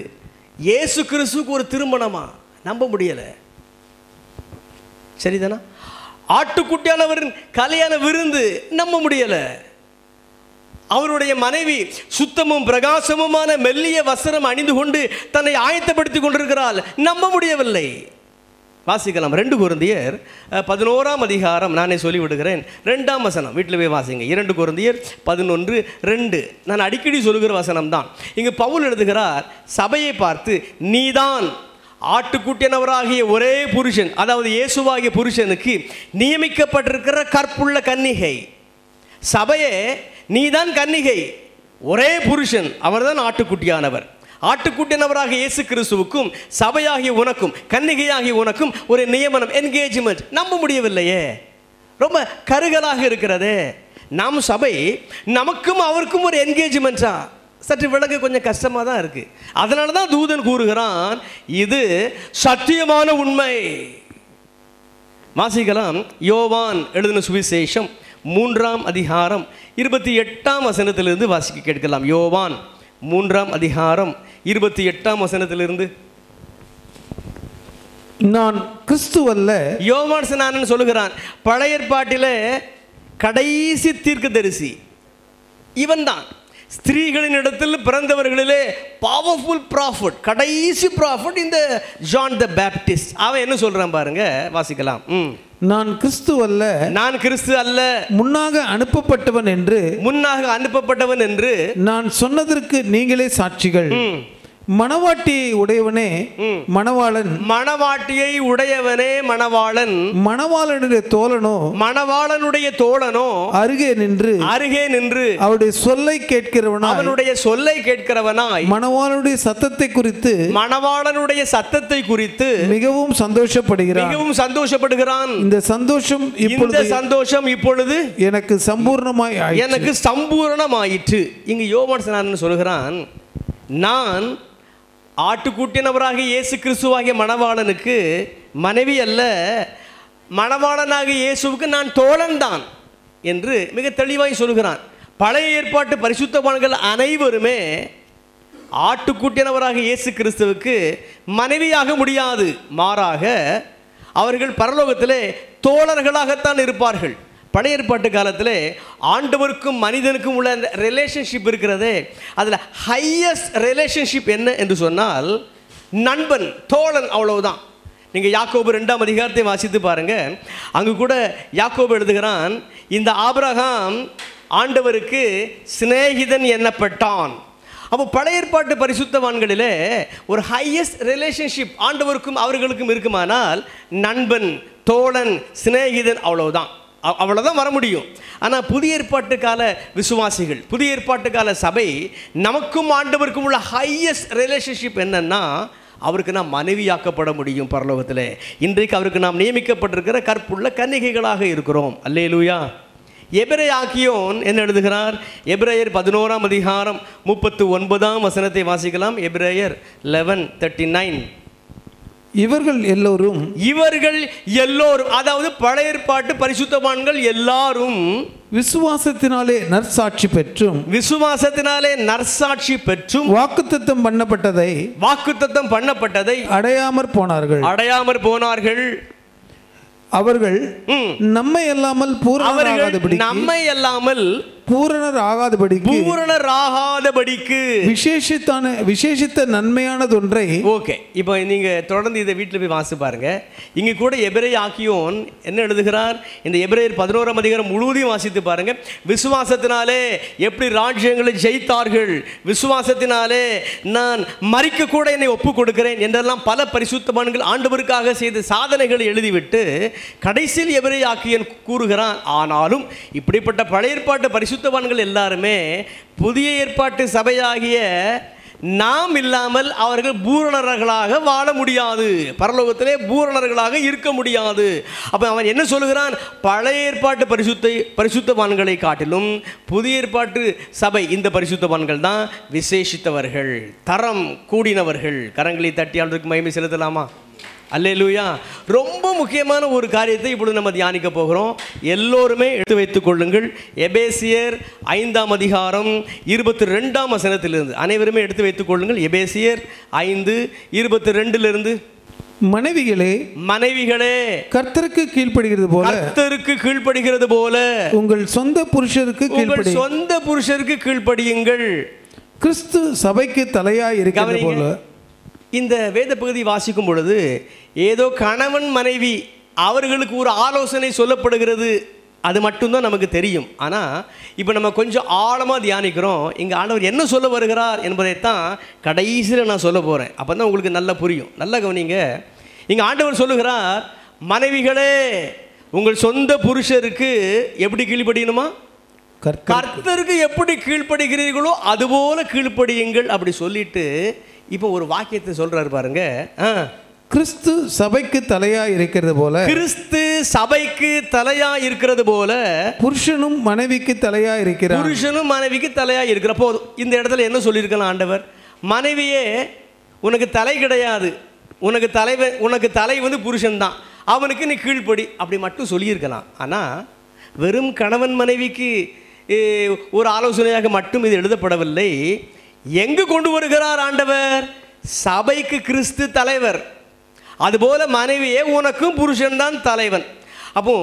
Speaker 2: இயேசு கிறிஸ்துவுக்கு ஒரு திருமணமா? நம்ப முடியலை. சரிதானா? ஆட்டுக்குட்டியானவரின் கல்யாண விருந்து நம்ப முடியலை. அவருடைய மனைவி சுத்தமும் பிரகாசமுமான மெல்லிய வஸ்திரம் அணிந்து கொண்டு தன்னை ஆயத்தப்படுத்திக் கொண்டிருக்கிறாள். நம்ப முடியவில்லை. வாசிக்கலாம். 2 கொரிந்தியர் 11ஆம் அதிகாரம் நானே சொல்லிவிடுகிறேன். 2ஆம் வசனம் வீட்டில் போய் வாசிங்க. 2 கொரிந்தியர் 11:2. நான் அடிக்கடி சொல்லுகிற வசனம் தான். இங்கு பவுல் எழுதுகிறார், சபையை பார்த்து, நீதான் ஆட்டுக்குட்டியானவராகிய ஒரே புருஷன், அதாவது இயேசுவாகிய புருஷனுக்கு நியமிக்கப்பட்டிருக்கிற கற்புள்ள கன்னிகை. சபையே, நீதான் கன்னிகை, ஒரே புருஷன் அவர்தான் ஆட்டுக்குட்டியானவர். ஆட்டுக்குட்டியானவராக இயேசு கிறிஸ்துவுக்கும் சபையாகிய உனக்கும் கன்னிகையாகிய உனக்கும் ஒரு நியமனம், என்கேஜ்மெண்ட். நம்ப முடியவில்லையே. ரொம்ப கருகலாக இருக்கிறதே. நாம் சபை, நமக்கும் அவருக்கும் ஒரு என்கேஜ்மெண்ட்டா? சற்று விளங்க கொஞ்சம் கஷ்டமாக தான் இருக்கு. அதனால தான் தூதன் கூறுகிறான், இது சத்தியமான உண்மை. வாசிக்கலாம். யோவான் எழுதின சுவிசேஷம் 3ஆம் அதிகாரம் 28ஆம் வசனத்திலிருந்து வாசிக்க கேட்கலாம். யோவான் 3ஆம் அதிகாரம் 28ஆம் வசனத்திலிருந்து. நான் கிறிஸ்துவல்ல.
Speaker 1: யோவான் ஸ்நானன் சொல்லுகிறான், பழைய ஏற்பாட்டிலே கடைசி தீர்க்கதரிசி இவன் தான். ஸ்திரீகளின் இடத்தில் பிறந்தவர்களிலே பவர்ஃபுல் ப்ராஃபட், கடைசி ப்ராஃபட் இந்த ஜான் த பேப்டிஸ்ட். அவன் என்ன சொல்றான் பாருங்க, வாசிக்கலாம்.
Speaker 2: நான் கிறிஸ்து அல்ல,
Speaker 1: நான் கிறிஸ்து அல்ல,
Speaker 2: முன்னாக அனுப்பப்பட்டவன் என்று நான் சொன்னதற்கு நீங்களே சாட்சிகள். மணவாட்டியை உடையவனே மணவாளன்,
Speaker 1: மணவாட்டியை உடையவனே மணவாளன்,
Speaker 2: மணவாளனுடைய தோழனோ அருகே நின்று அவருடைய சொல்லை கேட்கிறவனாய் மணவாளனுடைய சத்தத்தை குறித்து மிகவும் சந்தோஷப்படுகிறான். இந்த சந்தோஷம் இப்பொழுது எனக்கு சம்பூர்ணமாயிற்று.
Speaker 1: இங்கு யோவான் ஸ்நானன் சொல்கிறான், நான்
Speaker 2: ஆட்டுக்குட்டினவராக இயேசு கிறிஸ்துவாகிய மணவாளனுக்கு மனைவி அல்ல, மணவாளனாகிய இயேசுவுக்கு நான் தோழன் தான் என்று மிக தெளிவாய் சொல்கிறான். பழைய ஏற்பாட்டு பரிசுத்தவான்கள் அனைவருமே ஆட்டுக்குட்டினவராக இயேசு கிறிஸ்துவுக்கு மனைவியாக முடியாது, மாறாக அவர்கள் பரலோகத்திலே தோழர்களாகத்தான் இருப்பார்கள். பழைய ஏற்பாட்டு காலத்தில் ஆண்டவருக்கும் மனிதனுக்கும் உள்ள ரிலேஷன்ஷிப் இருக்கிறதே, அதில் ஹையஸ்ட் ரிலேஷன்ஷிப் என்ன என்று சொன்னால் நண்பன், தோழன், அவ்வளவுதான். நீங்கள் யாக்கோபு 2ஆம் அதிகாரத்தை வாசித்து பாருங்கள். அங்கு கூட யாக்கோபு எழுதுகிறான், இந்த ஆபிரகாம் ஆண்டவருக்கு சிநேகிதன் எண்ணப்பட்டான். அப்போ பழைய ஏற்பாட்டு பரிசுத்தவான்களிலே ஒரு ஹையஸ்ட் ரிலேஷன்ஷிப் ஆண்டவருக்கும் அவர்களுக்கும் இருக்குமானால் நண்பன், தோழன், சிநேகிதன், அவ்வளோதான் வர முடியும். ஆனால் புதிய ஏற்பாட்டு கால விசுவாசிகள், புதிய ஏற்பாட்டு கால சபை, நமக்கும் ஆண்டவருக்கும் உள்ள ஹையஸ்ட் ரிலேஷன்ஷிப் என்னன்னா அவருக்கு நாம் மனைவியாக்கப்பட முடியும் பரலோகத்தில். இன்றைக்கு அவருக்கு நாம் நியமிக்கப்பட்டிருக்கிற கற்புள்ள கன்னிகைகளாக இருக்கிறோம். அல்லேலூயா. எபிரேயாக்கியோன் என்ன எழுதுகிறார்? எபிரேயர் 11ஆம் அதிகாரம் 39ஆம் வசனத்தை வாசிக்கலாம். எபிரேயர் 11:39.
Speaker 3: இவர்கள் எல்லோரும், அதாவது பழைய ஏற்பாட்டு பரிசுத்தவான்கள் எல்லாரும் விசுவாசத்தினாலே நற்சாட்சி பெற்றும் வாக்குத்தத்தம் பண்ணப்பட்டதை அடையாமற் போனார்கள். அவர்கள் நம்மை அல்லாமல் பூரணர் ஆகாதபடிக்கு விசேஷித்த நன்மையானதொன்றை.
Speaker 2: ஓகே, இப்போ நீங்க தொடர்ந்து இதை வீட்டில் போய் வாசி பாருங்க. இங்க கூட எபிரேயாக்கியோன் என்ன எழுதுகிறார்? இந்த எபிரேயர் 11ஆம் அதிகாரம் முழுவதையும் வாசித்து பாருங்க. விசுவாசத்தினாலே எப்படி ராஜ்யங்களை ஜெயித்தார்கள், விசுவாசத்தினாலே நான் மரிக்க கூட என்னை ஒப்பு கொடுக்கிறேன் என்றெல்லாம் பல பரிசுத்தவான்கள் ஆண்டவருக்காக செய்த சாதனைகளை எழுதிவிட்டு கடைசியில் எபிரேயாக்கியோன் கூறுகிறான், ஆனாலும் இப்படிப்பட்ட பழைய ஏற்பாட்டு பரிசுத்தவான்கள் எல்லாருமே புதிய ஏற்பாட்டு சபையாகிய நாம் இல்லாமல் அவர்கள் பூரணர்களாக வாழ முடியாது, பரலோகத்திலே பூரணர்களாக இருக்க முடியாது. அப்போ அவன் என்ன சொல்லுகிறான்? பழைய ஏற்பாட்டு பரிசுத்தவான்களை காட்டிலும் புதிய ஏற்பாட்டு சபை, இந்த பரிசுத்தவான்கள் தான் விசேஷித்தவர்கள், தரம் கூடினவர்கள். கரங்களை தட்டி ஆண்டவருக்கு மகிமை செலுத்தலாமா? அல்லேலூயா. ரொம்ப முக்கியமான ஒரு காரியத்தை இப்பொழுது நம்ம தியானிக்க போகிறோம். எல்லோருமே எடுத்து வைத்துக் கொள்ளுங்கள். எபேசியர் 5ஆம் அதிகாரம் 22ஆம் வசனத்திலிருந்து அனைவருமே எடுத்து வைத்துக் கொள்ளுங்கள். எபேசியர் 5:22 மனைவிகளே கர்த்தருக்கு கீழ்ப்படுகிறது போல உங்கள் சொந்த புருஷருக்கு கீழ்ப்படியுங்கள். கிறிஸ்து சபைக்கு தலையாய் இருக்கிறது போல. இந்த வேத பகுதி வாசிக்கும் பொழுது ஏதோ கணவன் மனைவி அவர்களுக்கு ஒரு ஆலோசனை சொல்லப்படுகிறது, அது மட்டும்தான் நமக்கு தெரியும். ஆனால் இப்போ நம்ம கொஞ்சம் ஆழமாக தியானிக்கிறோம். இங்கே ஆண்டவர் என்ன சொல்ல வருகிறார் என்பதைத்தான் கடைசியில் நான் சொல்ல போகிறேன். அப்போ தான் உங்களுக்கு நல்லா புரியும். நல்லா கவனிங்க. இங்கே ஆண்டவர் சொல்லுகிறார், மனைவிகளே உங்கள் சொந்த புருஷருக்கு எப்படி கீழ்ப்படியணுமா? கர்த்தருக்கு எப்படி கீழ்ப்படுகிறீர்களோ அதுபோல கீழ்ப்படியுங்கள் அப்படி சொல்லிட்டு இப்போ ஒரு வாக்கியத்தை சொல்றாரு பாருங்க. கிறிஸ்து சபைக்கு தலையா இருக்கிறது போல புருஷனும் மனைவிக்கு தலையா இருக்கிற போதும். இந்த இடத்துல என்ன சொல்லியிருக்கலாம் ஆண்டவர்? மனைவியே உனக்கு தலை கிடையாது, உனக்கு தலை வந்து புருஷன் தான், அவனுக்கு நீ கீழ்ப்படி அப்படி மட்டும் சொல்லியிருக்கலாம். ஆனால் வெறும் கணவன் மனைவிக்கு ஒரு ஆலோசனையாக மட்டும் இது எழுதப்படவில்லை. எங்கு கொண்டு வருகிறார் ஆண்டவர்? சபைக்கு கிறிஸ்து தலைவர், அதுபோல மனைவியே உனக்கும் புருஷன் தான் தலைவன். அப்போ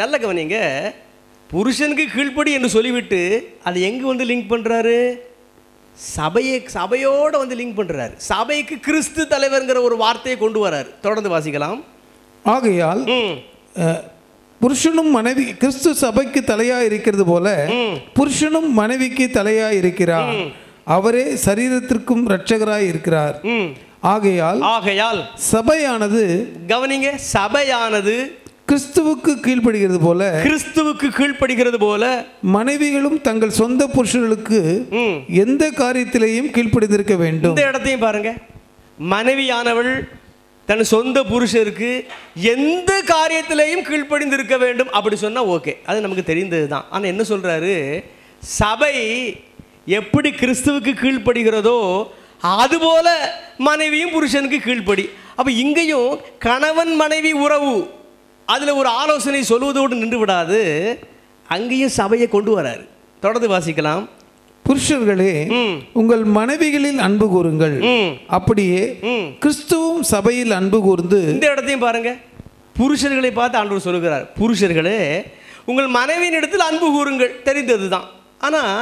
Speaker 2: நல்ல கவனிங்க, புருஷனுக்கு கீழ்ப்படி என்று சொல்லிவிட்டு அது எங்கு வந்து லிங்க் பண்றாரு? சபையோடு வந்து லிங்க் பண்றாரு. சபைக்கு கிறிஸ்து தலைவர்ங்கிற ஒரு வார்த்தையை கொண்டு வராரு. தொடர்ந்து வாசிக்கலாம்.
Speaker 3: ஆகையால் புருஷனும் மனைவி கிறிஸ்து சபைக்கு தலையா இருக்கிறது போல புருஷனும் மனைவிக்கு தலையா இருக்கிறார், அவரே சரீரத்திற்கும் இரட்சகராய் இருக்கிறார். ஆகையால் சபையானது, கவனிங்க, சபையானது கிறிஸ்துவுக்கு கீழ்ப்படுகிறது போல மனைவிகளும் தங்கள் சொந்த புருஷர்களுக்கு எந்த காரியத்திலேயும் கீழ்ப்படிந்திருக்க வேண்டும்.
Speaker 2: இந்த இடத்தையும் பாருங்க. மனைவியானவள் தன் சொந்த புருஷருக்கு எந்த காரியத்திலையும் கீழ்ப்படிந்திருக்க வேண்டும் அப்படி சொன்னால் ஓகே, அது நமக்கு தெரிந்தது தான். ஆனால் என்ன சொல்கிறாரு? சபை எப்படி கிறிஸ்துவுக்கு கீழ்ப்படுகிறதோ அதுபோல மனைவியும் புருஷனுக்கு கீழ்ப்படி. அப்போ இங்கேயும் கணவன் மனைவி உறவு அதில் ஒரு ஆலோசனை சொல்வதோடு நின்று விடாது, அங்கேயும் சபையை கொண்டு வராரு. தொடர்ந்து வாசிக்கலாம்.
Speaker 3: புருஷர்களே உங்கள் மனைவிகளில் அன்பு கூறுங்கள், அப்படியே கிறிஸ்துவும் சபையில் அன்பு கூர்ந்து. இந்த
Speaker 2: இடத்தையும் பாருங்க, புருஷர்களை பார்த்து ஆண்டவர் சொல்லுகிறார், புருஷர்களே உங்கள் மனைவியின் இடத்தில் அன்பு கூறுங்கள். தெரிந்தது தான், ஆனால்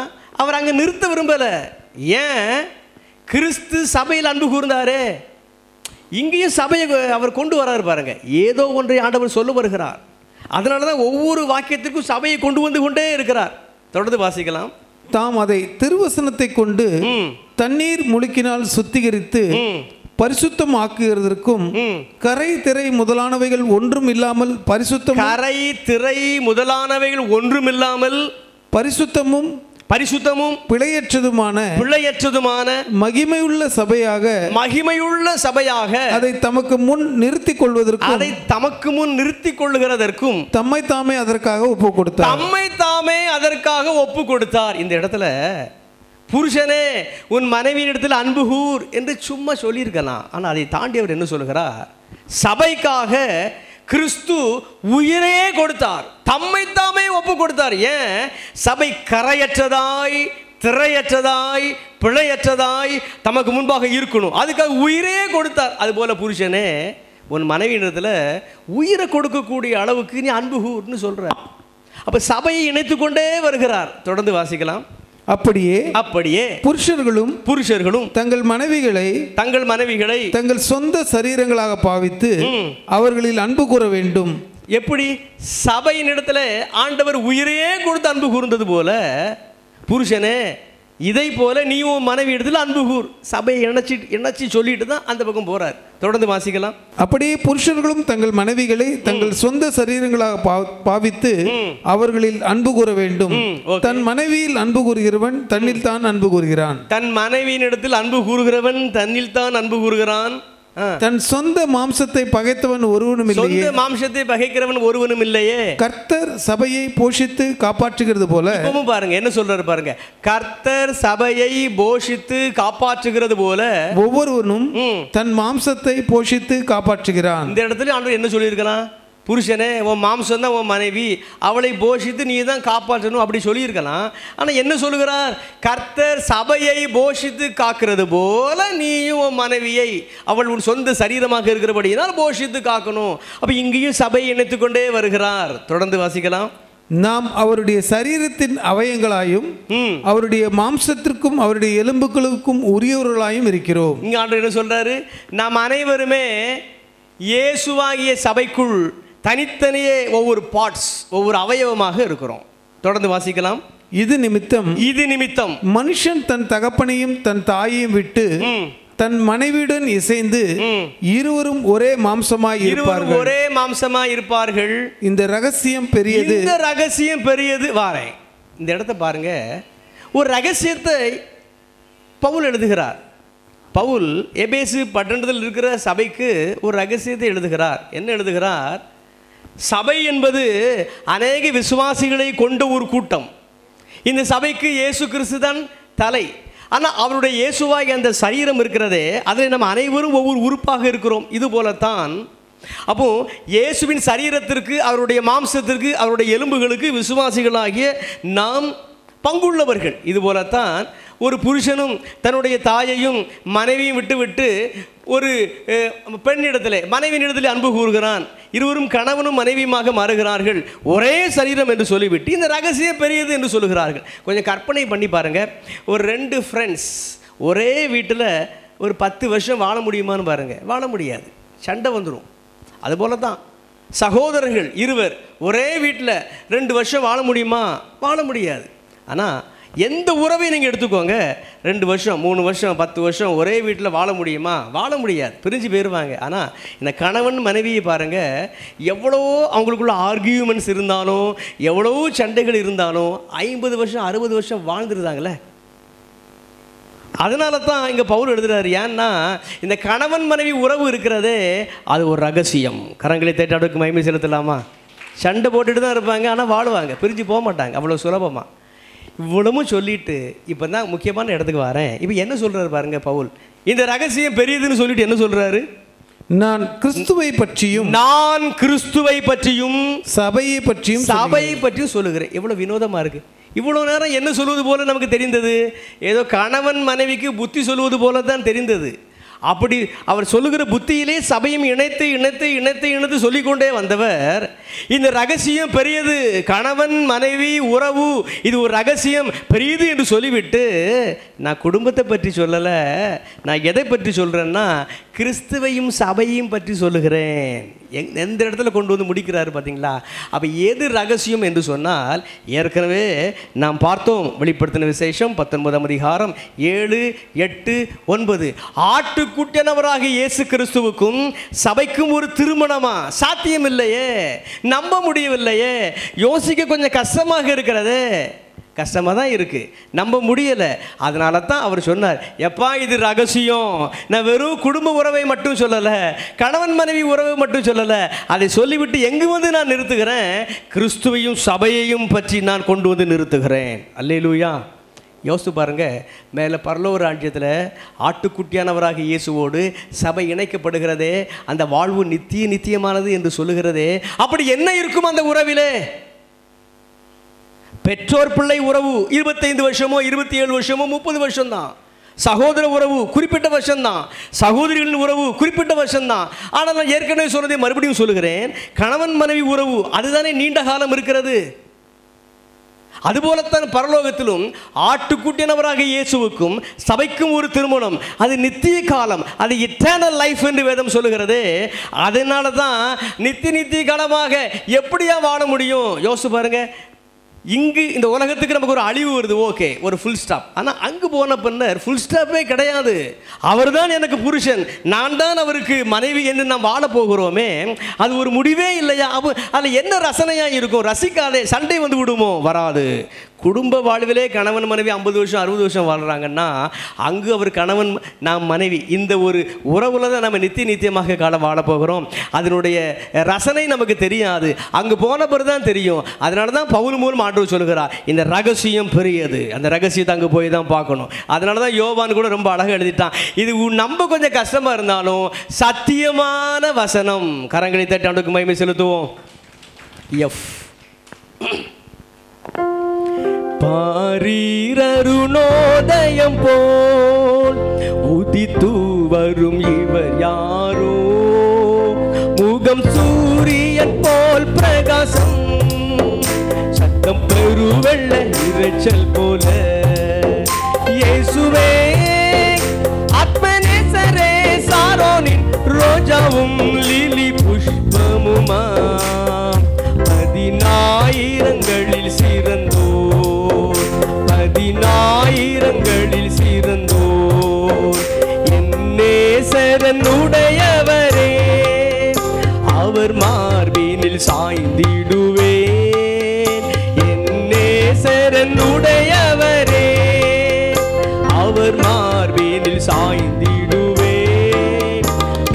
Speaker 2: அவர் அங்கே நிறுத்த விரும்பலை. ஏன்? கிறிஸ்து சபையில் அன்பு கூர்ந்தாரே, இங்கேயும் சபையை அவர் கொண்டு வராரு பாருங்க. ஏதோ ஒன்றை ஆண்டவர் சொல்ல வருகிறார். அதனால தான் ஒவ்வொரு வாக்கியத்திற்கும் சபையை கொண்டு வந்து கொண்டே இருக்கிறார். தொடர்ந்து வாசிக்கலாம்.
Speaker 3: தாம் அதை திருவசனத்தை கொண்டு தண்ணீர் முழுக்கினால் சுத்திகரித்து பரிசுத்தம் ஆக்குகிறதற்கும் கரை திரை முதலானவைகள் ஒன்றும் இல்லாமல்
Speaker 2: கரை திரை முதலானவைகள் ஒன்றும் இல்லாமல் பரிசுத்தமும் பிழையற்றதுமான மகிமையுள்ள சபையாக
Speaker 3: அதை தமக்கு முன் நிறுத்திக்
Speaker 2: கொள்ளுகிறதற்கும்
Speaker 3: தம்மை தாமே அதற்காக
Speaker 2: ஒப்பு கொடுத்தார். இந்த இடத்துல புருஷனே உன் மனைவியின் இடத்தில் அன்பு கூர் என்று சும்மா சொல்லியிருக்கலாம். ஆனால் அதை தாண்டி அவர் என்ன சொல்லுகிறார்? சபைக்காக கிறிஸ்து உயிரே கொடுத்தார், தம்மை தாமே ஒப்பு கொடுத்தார். ஏன்? சபை கரையற்றதாய் திரையற்றதாய் பிழையற்றதாய் தமக்கு முன்பாக இருக்கணும், அதுக்காக உயிரே கொடுத்தார். அதுபோல புருஷனே உன் மனைவியிடத்தில் உயிரை கொடுக்கக்கூடிய அளவுக்கு நீ அன்பு கூர்னு சொல்ற. அப்ப சபையை இணைத்து கொண்டே வருகிறார். தொடர்ந்து வாசிக்கலாம்.
Speaker 3: அப்படியே புருஷர்களும் தங்கள் மனைவிகளை தங்கள் சொந்த சரீரங்களாக பாவித்து அவர்களில் அன்பு கூற வேண்டும்.
Speaker 2: எப்படி? சபையின் இடத்துல ஆண்டவர் உயிரையே கொடுத்து அன்பு கூர்ந்தது போல புருஷனே இதை போல நீ உன் மனைவி இடத்துல அன்பு கூர். சபையை இணைச்சி சொல்லிட்டு தான் அந்த பக்கம் போறார். தொடர்ந்து வாசிக்கலாம்.
Speaker 3: அப்படியே புருஷர்களும் தங்கள் மனைவிகளை தங்கள் சொந்த சரீரங்களாக பாவித்து அவர்களில் அன்பு கூற வேண்டும். தன் மனைவியில் அன்பு கூறுகிறவன் தன்னில் தான் அன்பு கூறுகிறான்.
Speaker 2: தன் மனைவியின் இடத்தில் அன்பு கூறுகிறவன் தன்னில் தான் அன்பு கூறுகிறான்.
Speaker 3: தன் சொந்த மாம்சத்தை பகைத்தவன் ஒருவனும் இல்லையே.
Speaker 2: மாம்சத்தை பகைக்கிறவன் ஒருவனும் இல்லையே.
Speaker 3: கர்த்தர் சபையை போஷித்து காப்பாற்றுகிறது போல.
Speaker 2: இப்பவும் பாருங்க என்ன சொல்றாரு பாருங்க. கர்த்தர் சபையை போஷித்து காப்பாற்றுகிறது போல
Speaker 3: ஒவ்வொருவனும் தன் மாம்சத்தை போஷித்து காப்பாற்றுகிறான்.
Speaker 2: இந்த இடத்துல ஆண்டவர் என்ன சொல்லியிருக்கலாம்? புருஷனே உன் மாம்சம் தான் உன் மனைவி, அவளை போஷித்து நீ தான் காப்பாற்றணும் அப்படி சொல்லியிருக்கலாம். ஆனால் என்ன சொல்லுகிறார்? கர்த்தர் சபையை போஷித்து காக்கிறது போல நீயும் உன் மனைவியை அவள் உன் சொந்த சரீரமாக இருக்கிறபடியினால் போஷித்து காக்கணும். அப்போ இங்கேயும் சபையை இணைத்து கொண்டே வருகிறார். தொடர்ந்து வாசிக்கலாம்.
Speaker 3: நாம் அவருடைய சரீரத்தின் அவயங்களாயும் அவருடைய மாம்சத்திற்கும் அவருடைய எலும்புகளுக்கும் உரியவர்களாயும் இருக்கிறோம்.
Speaker 2: இங்கே ஆண்டவர் என்ன சொல்றாரு? நாம் அனைவருமே இயேசுவாகிய சபைக்குள் தனித்தனியே ஒவ்வொரு பார்ட்ஸ் ஒவ்வொரு அவயவமாக இருக்கிறோம். தொடர்ந்து வாசிக்கலாம்.
Speaker 3: இது நிமித்தம் மனுஷன் தன் தகப்பனையும் தன் தாயையும் விட்டு தன் மனைவியுடன் இசைந்து இருவரும் ஒரே மாம்சமாய் இருப்பார்கள். இந்த ரகசியம் பெரியது. வாரேன்,
Speaker 2: இந்த இடத்தை பாருங்க. ஒரு ரகசியத்தை பவுல் எழுதுகிறார். பவுல் எபேசு பட்டணத்தில் இருக்கிற சபைக்கு ஒரு ரகசியத்தை எழுதுகிறார். என்ன எழுதுகிறார்? சபை என்பது அநேக விசுவாசிகளை கொண்ட ஒரு கூட்டம். இந்த சபைக்கு இயேசு கிறிஸ்து தான் தலை. ஆனால் அவருடைய இயேசுவாகி அந்த சரீரம் இருக்கிறதே, அதில் நம்ம அனைவரும் ஒவ்வொரு உறுப்பாக இருக்கிறோம். இது போலத்தான் அப்போ இயேசுவின் சரீரத்திற்கு அவருடைய மாம்சத்திற்கு அவருடைய எலும்புகளுக்கு விசுவாசிகளாகிய நாம் பங்குள்ளவர்கள். இது போலத்தான் ஒரு புருஷனும் தன்னுடைய தாயையும் மனைவியும் விட்டு ஒரு பெண்ணிடத்தில் மனைவியிடத்தில் அன்பு கூறுகிறான். இருவரும் கணவனும் மனைவியுமாக மாறுகிறார்கள், ஒரே சரீரம் என்று சொல்லிவிட்டு இந்த ரகசியம் பெரியது என்று சொல்லுகிறார்கள். கொஞ்சம் கற்பனை பண்ணி பாருங்கள். ஒரு 2 ஃப்ரெண்ட்ஸ் ஒரே வீட்டில் ஒரு 10 வருஷம் வாழ முடியுமான்னு பாருங்கள். வாழ முடியாது, சண்டை வந்துடும். அதுபோல தான் சகோதரர்கள் இருவர் ஒரே வீட்டில் 2 வருஷம் வாழ முடியுமா? வாழ முடியாது. ஆனால் எந்த உறவையும் நீங்கள் எடுத்துக்கோங்க, 2 வருஷம் 3 வருஷம் 10 வருஷம் ஒரே வீட்டில் வாழ முடியுமா? வாழ முடியாது, பிரிஞ்சு போயிடுவாங்க. ஆனால் இந்த கணவன் மனைவியை பாருங்கள், எவ்வளோ அவங்களுக்குள்ள ஆர்கியூமெண்ட்ஸ் இருந்தாலும் எவ்வளோ சண்டைகள் இருந்தாலும் 50 வருஷம் 60 வருஷம் வாழ்ந்துருந்தாங்களே. அதனால தான் இங்கே பவுல் எழுதுறாரு. ஏன்னா இந்த கணவன் மனைவி உறவு இருக்கிறதே அது ஒரு ரகசியம். கரங்களை தேட்டாடுக்கு மகிமை செலுத்தலாமா? சண்டை போட்டுட்டு தான் இருப்பாங்க, ஆனால் வாழுவாங்க, பிரிஞ்சு போக மாட்டாங்க அவ்வளோ சுலபமாக. இவ்வளவும் சொல்லிட்டு இப்போ தான் முக்கியமான இடத்துக்கு வரேன். இப்போ என்ன சொல்கிறாரு பாருங்க பவுல். இந்த ரகசியம் பெரியதுன்னு சொல்லிட்டு என்ன சொல்றாரு?
Speaker 3: நான் கிறிஸ்துவை பற்றியும் சபையை
Speaker 2: பற்றியும் சொல்லுகிறேன். எவ்வளவு வினோதமா இருக்கு. இவ்வளவு நேரம் என்ன சொல்வது போல நமக்கு தெரிந்தது? ஏதோ கணவன் மனைவிக்கு புத்தி சொல்வது போல தான் தெரிந்தது. அப்படி அவர் சொல்லுகிற புத்தியிலே சபையும் இணைத்து இணைத்து இணைத்து இணைத்து சொல்லிக்கொண்டே வந்தவர், இந்த ரகசியம் பெரியது, கணவன் மனைவி உறவு இது ஒரு ரகசியம் பெரியது என்று சொல்லிவிட்டு, நான் குடும்பத்தை பற்றி சொல்லலை, நான் எதை பற்றி சொல்கிறேன்னா கிறிஸ்துவையும் சபையும் பற்றி சொல்லுகிறேன். எந்த இடத்துல கொண்டு வந்து முடிக்கிறாரு பார்த்தீங்களா? அப்போ எது ரகசியம் என்று சொன்னால், ஏற்கனவே நாம் பார்த்தோம் வெளிப்படுத்தின விசேஷம் 19ஆம் அதிகாரம் 7, 8, 9 ஆட்டுக்குட்டியானவராக இயேசு கிறிஸ்துவுக்கும் சபைக்கும் ஒரு திருமணமா? சாத்தியம் இல்லையே, நம்ப முடியவில்லையே, யோசிக்க கொஞ்சம் கஷ்டமாக இருக்கிறது. கஷ்டமாக தான் இருக்குது, நம்ப முடியலை. அதனால தான் அவர் சொன்னார், எப்பா இது ரகசியம், நான் வெறும் குடும்ப உறவை மட்டும் சொல்லலை, கணவன் மனைவி உறவை மட்டும் சொல்லலை, அதை சொல்லிவிட்டு எங்கு வந்து நான் நிறுத்துகிறேன்? கிறிஸ்துவையும் சபையையும் பற்றி நான் கொண்டு வந்து நிறுத்துகிறேன். அல்லேலூயா. யோசித்து பாருங்க, மேலே பரலோக ராஜ்யத்தில் ஆட்டுக்குட்டியானவராக இயேசுவோடு சபை இணைக்கப்படுகிறதே, அந்த வாழ்வு நித்தியமானது என்று சொல்லுகிறதே, அப்படி என்ன இருக்கும் அந்த உறவிலே? பெற்றோர் பிள்ளை உறவு 25 வருஷமோ 27 வருஷமோ 30 வருஷம் தான். சகோதர உறவு குறிப்பிட்ட வருஷம் தான். சகோதரிகளின் உறவு குறிப்பிட்ட வருஷம் தான். ஆனால் நான் ஏற்கனவே சொன்னதை மறுபடியும் சொல்லுகிறேன், கணவன் மனைவி உறவு அதுதானே நீண்ட காலம் இருக்கிறது. அதுபோலத்தான் பரலோகத்திலும் ஆட்டுக்குட்டியானவராக இயேசுவுக்கும் சபைக்கும் ஒரு திருமணம், அது நித்திய காலம், அது இட்டர்னல் லைஃப் என்று வேதம் சொல்லுகிறது. அதனால தான் நித்திய காலமாக எப்படியா வாழ முடியும்? யோசிச்சு பாருங்க. இங்கு இந்த உலகத்துக்கு நமக்கு ஒரு அழிவு வருது, ஓகே, ஒரு ஃபுல் ஸ்டாப். ஆனால் அங்கு போன பின்னர் ஃபுல் ஸ்டாப்பே கிடையாது. அவர் தான் எனக்கு புருஷன், நான் தான் அவருக்கு மனைவி என்று நாம் வாழ போகிறோமே, அது ஒரு முடிவே இல்லையா? அதில் என்ன ரசனையாக இருக்கும்? ரசிக்காதே, சண்டை வந்து விடுமோ? வராது. குடும்ப வாழ்விலே கணவன் மனைவி 50 வருஷம் 60 வருஷம் வாழ்கிறாங்கன்னா, அங்கு அவர் கணவன் நாம் மனைவி, இந்த ஒரு உறவுல தான் நம்ம நித்தியமாக காலம் வாழ போகிறோம். அதனுடைய ரசனை நமக்கு தெரியாது, அங்கு போன பிறகு தான் தெரியும். அதனால தான் பவுல் மூலம் ஆண்டவர் சொல்லுகிறார், இந்த ரகசியம் பெரியது, அந்த ரகசியத்தை அங்கே போய் தான் பார்க்கணும். அதனால தான் யோவான் கூட ரொம்ப அழகாக எழுதிட்டான், இது நம்ம கொஞ்சம் கஷ்டமாக இருந்தாலும் சத்தியமான வசனம். கரங்களை தட்டி ஆண்டவருக்கு மகிமை செலுத்துவோம். பாரீரருணோதயம் போல் உதித்து வரும் இவர் யாரோ, முகம் சூரியன் போல் பிரகாசம், சத்தம் பெருவெள்ள இரைச்சல் போல, இயேசுவே ஆத்மநேசரே, சாரோனின் ரோஜாவும் லிலி புஷ்பமுமா, 10,000ங்களில் சிறந்தோர், 10,000ங்களில் சிறந்தோர், என் நேசரனுடையவரே, அவர் மார்பினில் சாய்ந்திடுவேன். என் நேசரனுடையவரே, அவர் மார்பினில் சாய்ந்திடுவேன்.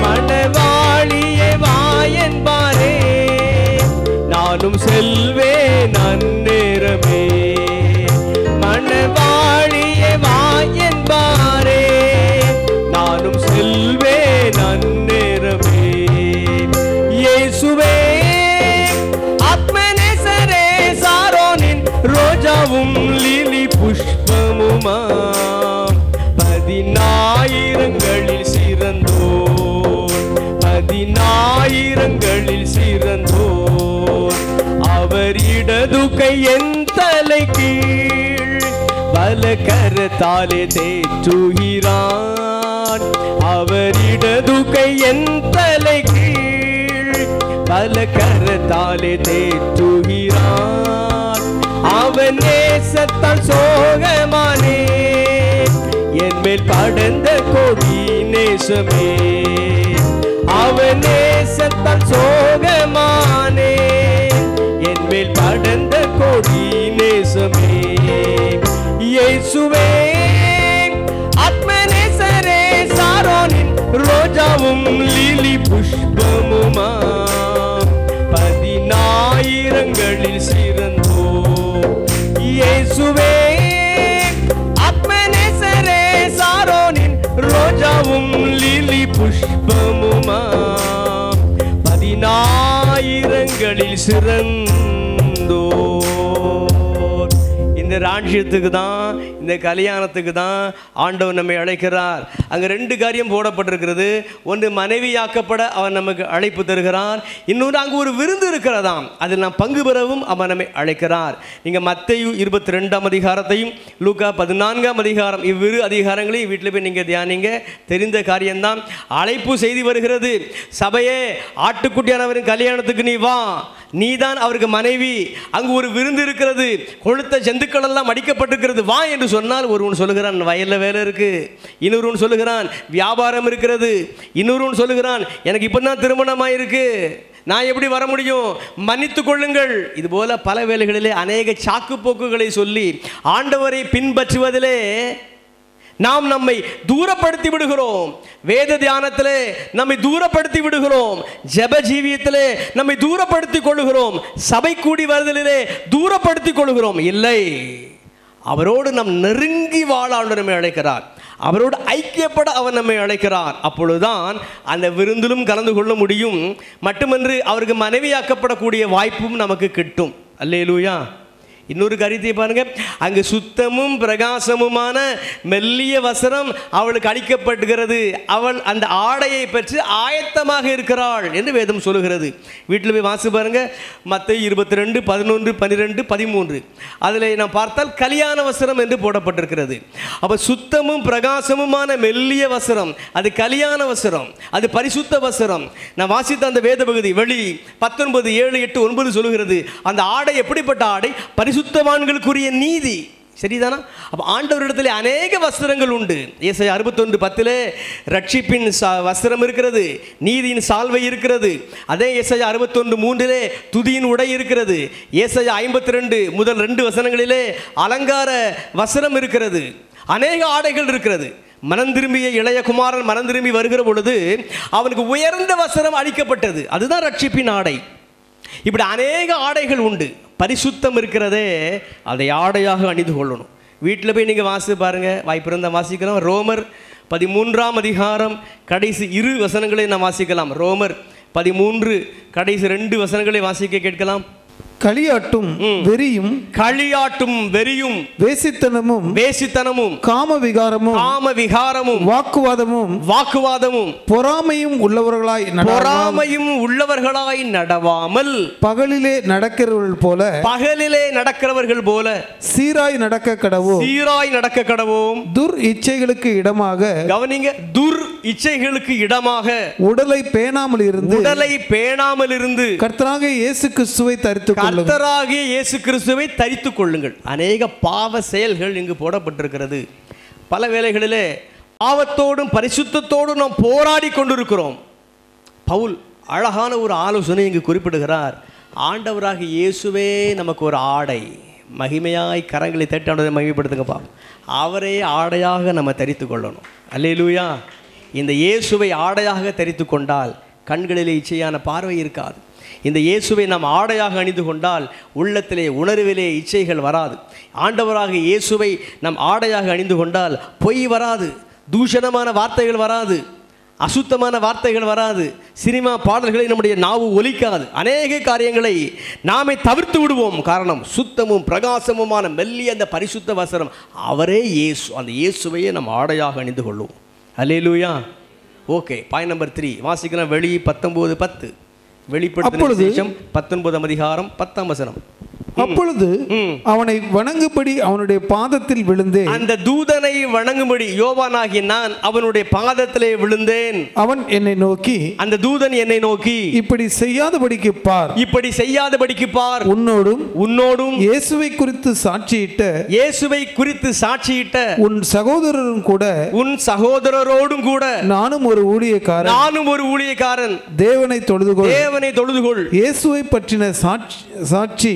Speaker 2: மணவாளியே வா என்பாரே, நானும் செல்வேன் அந்நேரமே. மணவாளியே வா என்பாரே, நானும் செல்வேன் அந்நேரமே. இயேசுவே ஆத்மநேசரே, சாரோனின் ரோஜாவும் லிலி புஷ்பமுமா, 10,000ங்களில் சிறந்தோர், 10,000ங்களில் சிறந்தோர், அவர் இடது கை என் தலை கீழ் வல கரத்தாலே தேற்றுகிறான். அவர் இடது கை என் தலை கீழ் வல கரத்தாலே தேற்றுகிறான். அவன் நேசத்தால் சோகமானே, என் மேல் படர்ந்த கொடி நேசமே. அவன் நேசத்தால் சோகமானே, என் மேல் படர்ந்த கொடி நேசமே. இயேசுவே ஆத்மநேசரே, சாரோனின் ரோஜாவும் லிலி புஷ்பமுமா, 10,000ங்களில் சிறந்தோர். இயேசுவே ஆத்மநேசரே, சாரோனின் ரோஜாவும் ஆயிரங்களில் சிறந்தோர். இந்த ராஜ்யத்துக்கு தான், இந்த கல்யாணத்துக்கு தான் ஆண்டவர் நம்மை அழைக்கிறார். அங்கே 2 காரியம் போடப்பட்டிருக்கிறது. ஒன்று, மனைவியாக்கப்பட அவர் நமக்கு அழைப்பு தருகிறார். இன்னொன்று, அங்கே ஒரு விருந்து இருக்கிறதாம், அதில் நாம் பங்கு பெறவும் அவர் நம்மை அழைக்கிறார். நீங்கள் மத்தேயு 22ஆம் அதிகாரத்தையும் லூக்கா 14ஆம் அதிகாரம், இவ்விரு அதிகாரங்களையும் வீட்டில் போய் நீங்கள் தியானிங்க. தெரிந்த காரியம்தான். அழைப்பு செய்தி வருகிறது. சபையே, ஆட்டுக்குட்டியானவரின் கல்யாணத்துக்கு நீ வா, நீதான் அவருக்கு மனைவி. அங்கு ஒரு விருந்து இருக்கிறது, கொழுத்த ஜந்துக்கள் எல்லாம் அடிக்கப்பட்டிருக்கிறது, வா என்று சொன்னால் ஒருவன் சொல்லுகிறான் வயல்ல வேலை இருக்கு, இன்னொருவன் சொல்லுகிறான் வியாபாரம் இருக்கிறது, இன்னொருவன் சொல்லுகிறான் எனக்கு இப்பதான் திருமணமாயிருக்கு, நான் எப்படி வர முடியும், மன்னித்துக் கொள்ளுங்கள். இதுபோல பல வேளைகளிலே அநேக சாக்கு போக்குகளை சொல்லி ஆண்டவரை பின்பற்றுவதிலே நாம் நம்மை தூரப்படுத்தி விடுகிறோம். வேத தியானத்திலே நம்மை தூரப்படுத்தி விடுகிறோம். ஜெப ஜீவியத்திலே நம்மை தூரப்படுத்திக் கொள்கிறோம். சபை கூடி வருதலிலே தூரப்படுத்திக் கொள்கிறோம். இல்லை, அவரோடு நாம் நெருங்கி வாழ ஆண்டவர் நம்மை அழைக்கிறார். அவரோடு ஐக்கியப்பட அவர் நம்மை அழைக்கிறார். அப்பொழுதுதான் அந்த விருந்திலும் கலந்து கொள்ள முடியும். மட்டுமன்று அவருக்கு மனைவியாக்கப்படக்கூடிய வாய்ப்பும் நமக்கு கிட்டும். அல்லேலூயா. இன்னொரு கருத்தை பாருங்க, அங்கு சுத்தமும் பிரகாசமுமான மெல்லிய வஸ்திரம் அவளுக்கு அளிக்கப்படுகிறது. அவள் அந்த ஆடையை பற்றி ஆயத்தமாக இருக்கிறாள் என்று வேதம் சொல்லுகிறது. வீட்டில் போய் வாசி பாருங்க, மத்தேயு 22, 11, 12, 13. அதில் நாம் பார்த்தால் கல்யாண வஸ்திரம் என்று போடப்பட்டிருக்கிறது. அப்போ சுத்தமும் பிரகாசமுமான மெல்லிய வஸ்திரம், அது கல்யாண வஸ்திரம், அது பரிசுத்த வஸ்திரம். நான் வாசித்த அந்த வேத பகுதி வெளி 19, 7, 8, 9 சொல்லுகிறது. அந்த ஆடை எப்படிப்பட்ட ஆடை? பரிசுத்தவான்களுக்குரிய நீதி. சரிதானா? அப்போ ஆண்டவரிடத்தில் அநேக வஸ்திரங்கள் உண்டு. ஏசாயா 61:10 ரட்சிப்பின் வஸ்திரம் இருக்கிறது, நீதியின் சால்வை இருக்கிறது. அதே ஏசாயா 61:3 துதியின் உடை இருக்கிறது. ஏசாயா 52 முதல் 2 வசனங்களிலே அலங்கார வஸ்திரம் இருக்கிறது. அநேக ஆடைகள் இருக்கிறது. மனம் திரும்பிய இளைய குமாரன் மனம் திரும்பி வருகிற பொழுது அவனுக்கு உயர்ந்த வஸ்திரம் அளிக்கப்பட்டது. அதுதான் ரட்சிப்பின் ஆடை. இப்படி அநேக ஆடைகள் உண்டு. பரிசுத்தம் இருக்கிறதே, அதை ஆடையாக அணிந்து கொள்ளணும். வீட்டில் போய் நீங்கள் வாசி பாருங்க, வாய்ப்பு இருந்தால் வாசிக்கலாம். ரோமர் 13ஆம் அதிகாரம் கடைசி 2 வசனங்களை நாம் வாசிக்கலாம். ரோமர் 13 கடைசி 2 வசனங்களை வாசிக்க கேட்கலாம்.
Speaker 3: களியாட்டும் வெறியும்,
Speaker 2: களியாட்டும் வெறியும், வேசித்தனமும், காம விகாரமும், வாக்குவாதமும், பொறாமையும் உள்ளவர்களாய் நடவாமல்
Speaker 3: பகலிலே நடக்கிறவர்கள் போல
Speaker 2: சீராய் நடக்க கடவோம். துர் இச்சைகளுக்கு இடமாக, கவனிங்க, துர் இச்சைகளுக்கு இடமாக உடலை பேணாமல் இருந்து கர்த்தராகிய இயேசு கிறிஸ்துவை தரித்துக் கொள்ளுங்கள். அநேக பாவ செயல்கள் இங்கு போடப்பட்டிருக்கிறது. பல வேளைகளிலே பாவத்தோடும் பரிசுத்தத்தோடும் நாம் போராடி கொண்டிருக்கிறோம். பவுல் அழகான ஒரு ஆலோசனை இங்கு குறிப்பிடுகிறார். ஆண்டவராகிய இயேசுவே நமக்கு ஒரு ஆடை. மகிமையாய் கரங்களை தட்டி ஆண்டவரை மகிமைப்படுத்துங்கப்பா. அவரே ஆடையாக நம்ம தரித்து கொள்ளணும். அல்லேலூயா. இந்த இயேசுவை ஆடையாக தரித்து கொண்டால் கண்களிலே இச்சையான பார்வை இருக்காது. இந்த இயேசுவை நாம் ஆடையாக அணிந்து கொண்டால் உள்ளத்திலே உணர்விலே இச்சைகள் வராது. ஆண்டவராக இயேசுவை நாம் ஆடையாக அணிந்து கொண்டால் பொய் வராது, தூஷணமான வார்த்தைகள் வராது, அசுத்தமான வார்த்தைகள் வராது, சினிமா பாடல்களை நம்முடைய நாவு ஒலிக்காது. அநேக காரியங்களை நாமே தவிர்த்து விடுவோம். காரணம், சுத்தமும் பிரகாசமுமான மெல்லிய அந்த பரிசுத்த வஸ்திரம் அவரே இயேசு. அந்த இயேசுவையே நாம் ஆடையாக அணிந்து கொள்வோம். அல்லேலூயா. ஓகே, பாயிண்ட் நம்பர் 3 வாசிக்கலாம். வெளி 19:10. வெளிப்படுத்தின விசேஷம் 19ஆம் அதிகாரம் 10ஆம் வசனம்.
Speaker 3: அப்பொழுது அவனை வணங்கும்படி அவனுடைய பாதத்தில் விழுந்தேன்.
Speaker 2: அந்த தூதனை வணங்கும்படி யோவானாகிய நான் அவனுடைய பாதத்திலே விழுந்தேன்.
Speaker 3: அவன் என்னை நோக்கி, அந்த தூதன் என்னை நோக்கி, இப்படி செய்யாதபடிக்கு பார், உன்னோடும் இயேசுவை குறித்து சாட்சியிட்ட உன் சகோதரரோடும் கூட நானும் ஒரு ஊழியக்காரன். தேவனை தொழுதுகொள். இயேசுவை பற்றின சாட்சி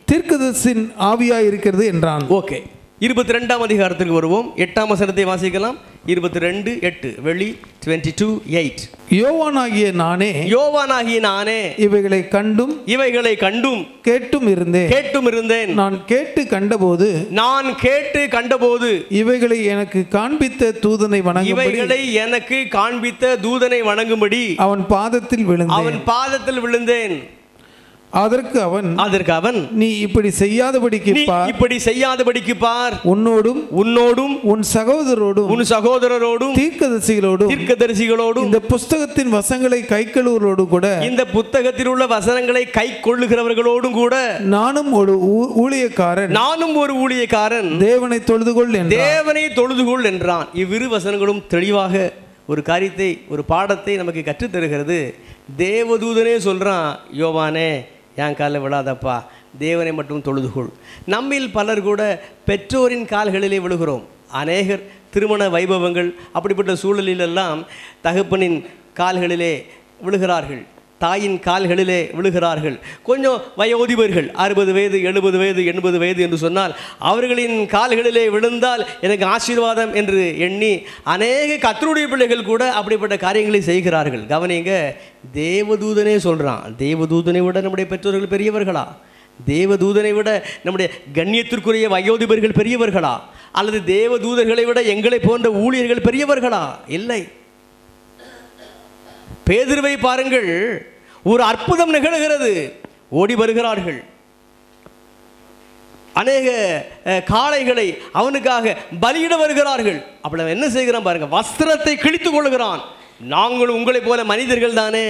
Speaker 3: தீர்க்கதரிசியின் ஆவியாய் இருக்கிறது என்றான்.
Speaker 2: ஓகே, 22ஆம் அதிகாரத்திற்கு வருவோம். 8ஆம் வசனத்தை வாசிக்கலாம். 22:8. வெளி 22:8.
Speaker 3: யோவானாகிய நானே இவைகளை கண்டும் கேட்டும் இருந்தேன். நான் கேட்டு கண்டபோது இவைகளை எனக்கு காண்பித்த தூதனை வணங்கும்படி அவன் பாதத்தில் விழுந்தேன். அதற்கு அவன் நீ இப்படி செய்யாதபடிக்கு பார், உன்னோடும் உன் சகோதரரோடும் தீர்க்கதரிசிகளோடும் இந்த புஸ்தகத்தின் வசனங்களை கைக்கொள்ளுகிறவரோடு கூட
Speaker 2: இந்த புத்தகத்தில் உள்ள வசனங்களை கைக்கொள்ளுகிறவர்களோடும் கூட
Speaker 3: நானும் ஒரு ஊழியக்காரன் தேவனை தொழுதுகொள் என்றான். இவ்விரு வசனங்களும் தெளிவாக ஒரு காரியத்தை, ஒரு பாடத்தை நமக்கு கற்றுத்தருகிறது. தேவதூதனே சொல்றான், யோவானே என் காலில் விழாதப்பா, தேவனை மட்டும் தொழுதுகொள். நம்மில் பலர் கூட பெற்றோரின் கால்களிலே விழுகிறோம். அநேகர் திருமண வைபவங்கள் அப்படிப்பட்ட சூழலிலெல்லாம் தகப்பனின் கால்களிலே விழுகிறார்கள், தாயின் கால்களிலே விழுகிறார்கள். கொஞ்சம் வயோதிபர்கள் 60 வயது 70 வயது 80 வயது என்று சொன்னால் அவர்களின் கால்களிலே விழுந்தால் எனக்கு ஆசீர்வாதம் என்று எண்ணி அநேக கர்த்தருடைய பிள்ளைகள் கூட அப்படிப்பட்ட காரியங்களை செய்கிறார்கள். கவனிங்க, தேவதூதனே சொல்கிறான், தேவதூதனை விட நம்முடைய பெற்றோர்கள் பெரியவர்களா? தேவதூதனை விட நம்முடைய கண்ணியத்திற்குரிய வயோதிபர்கள் பெரியவர்களா? அல்லது தேவதூதர்களை விட எங்களை போன்ற ஊழியர்கள் பெரியவர்களா? இல்லை. பேதுருவை பாருங்கள், ஒரு அற்புதம் நிகழ்கிறது. ஓடி வருகிறார்கள், அநேக காளைகளை அவனுக்காக பலியிட வருகிறார்கள். அப்படி என்ன செய்கிறான் பாருங்க, வஸ்திரத்தை கிழித்துக் கொள்கிறான். நாங்கள் உங்களை போல மனிதர்கள் தானே.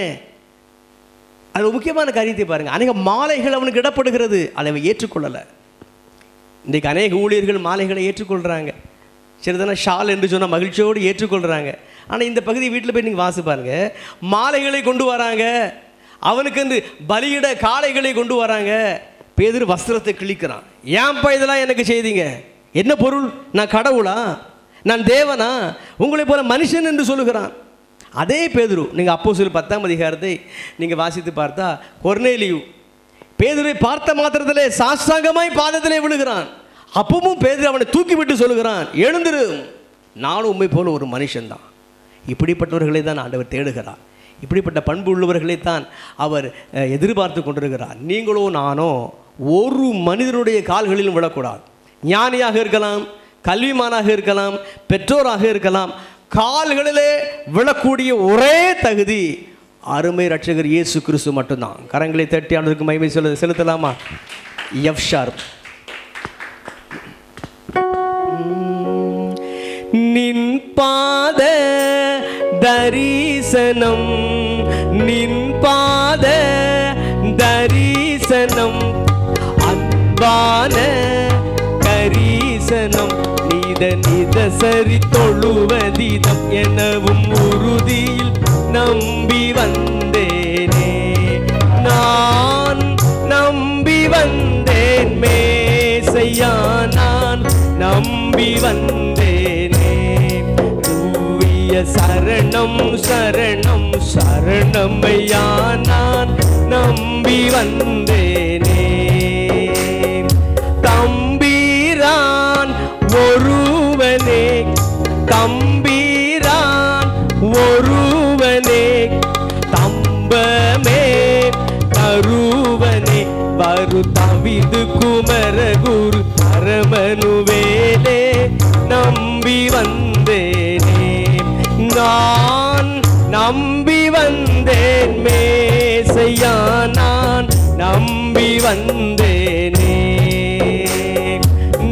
Speaker 3: அது முக்கியமான காரியத்தை பாருங்க. அநேக மாலைகள் அவனுக்கு இடப்படுகிறது, அதை ஏற்றுக்கொள்ளலை. இன்றைக்கு அநேக ஊழியர்கள் மாலைகளை ஏற்றுக்கொள்கிறாங்க. சிறிதான ஷால் என்று சொன்னால் மகிழ்ச்சியோடு ஏற்றுக்கொள்கிறாங்க. ஆனால் இந்த பகுதி வீட்டில் போய் நீங்கள் வாசி பாருங்க, மாலைகளை கொண்டு வராங்க, அவனுக்கு வந்து பலியிட காளைகளை கொண்டு வராங்க. பேதுரு வஸ்திரத்தை கிழிக்கிறான். ஏன்ப்பா இதெல்லாம் எனக்கு செய்தீங்க? என்ன பொருள்? நான் கடவுளா? நான் தேவனா? உங்களை போல மனுஷன் என்று சொல்லுகிறான். அதே பேதுரு நீங்கள் அப்போஸ்தலர் 10ஆம் அதிகாரத்தை நீங்கள் வாசித்து பார்த்தா, கொர்நேலியு பேதுருவை பார்த்த மாத்திரத்திலே சாஷ்டாங்கமாய் பாதத்திலே விழுகிறான். அப்பவும் பேதுரு அவனை தூக்கி விட்டு சொல்லுகிறான், எழுந்திரு, நானும் உண்மை போல ஒரு மனுஷன்தான். இப்படிப்பட்டவர்களை தான் ஆண்டவர் தேடுகிறார். இப்படிப்பட்ட பண்பு உள்ளவர்களைத்தான் அவர் எதிர்பார்த்து கொண்டிருக்கிறார். நீங்களோ நானோ ஒரு மனிதனுடைய கால்களிலும் விழக்கூடாது. ஞானியாக இருக்கலாம், கல்விமானாக இருக்கலாம், பெற்றோராக இருக்கலாம், கால்களிலே விழக்கூடிய ஒரே தகுதி அருமை ரட்சகர் இயேசு கிறிஸ்து மட்டும்தான். கரங்களை தட்டி ஆண்டவருக்கு மகிமை செலுத்தலாமா? F sharp. நின் பாத தரிசனம், நின் பாத தரிசனம், அன்பான கரிசனம், நித சரி தொழுவதிதம் எனவும் உறுதியில் நம்பி வந்தேனே. நான் நம்பி வந்தேன் மேசையா, நான் நம்பி வந்தேனே. தூய சரணம் சரணம் சரணமையா, நான் நம்பி வந்தேனே. தம்பீரான் ஒருவனே, தம்பீரான் ஒருவனே, தம்பமே கருவனே, வரு தவிது குமர குரு பரமனுவேலே, நம்பி வந்தேனே. நான் நம்பி வந்தேன் மேசையா, நான் நம்பி வந்தேனே.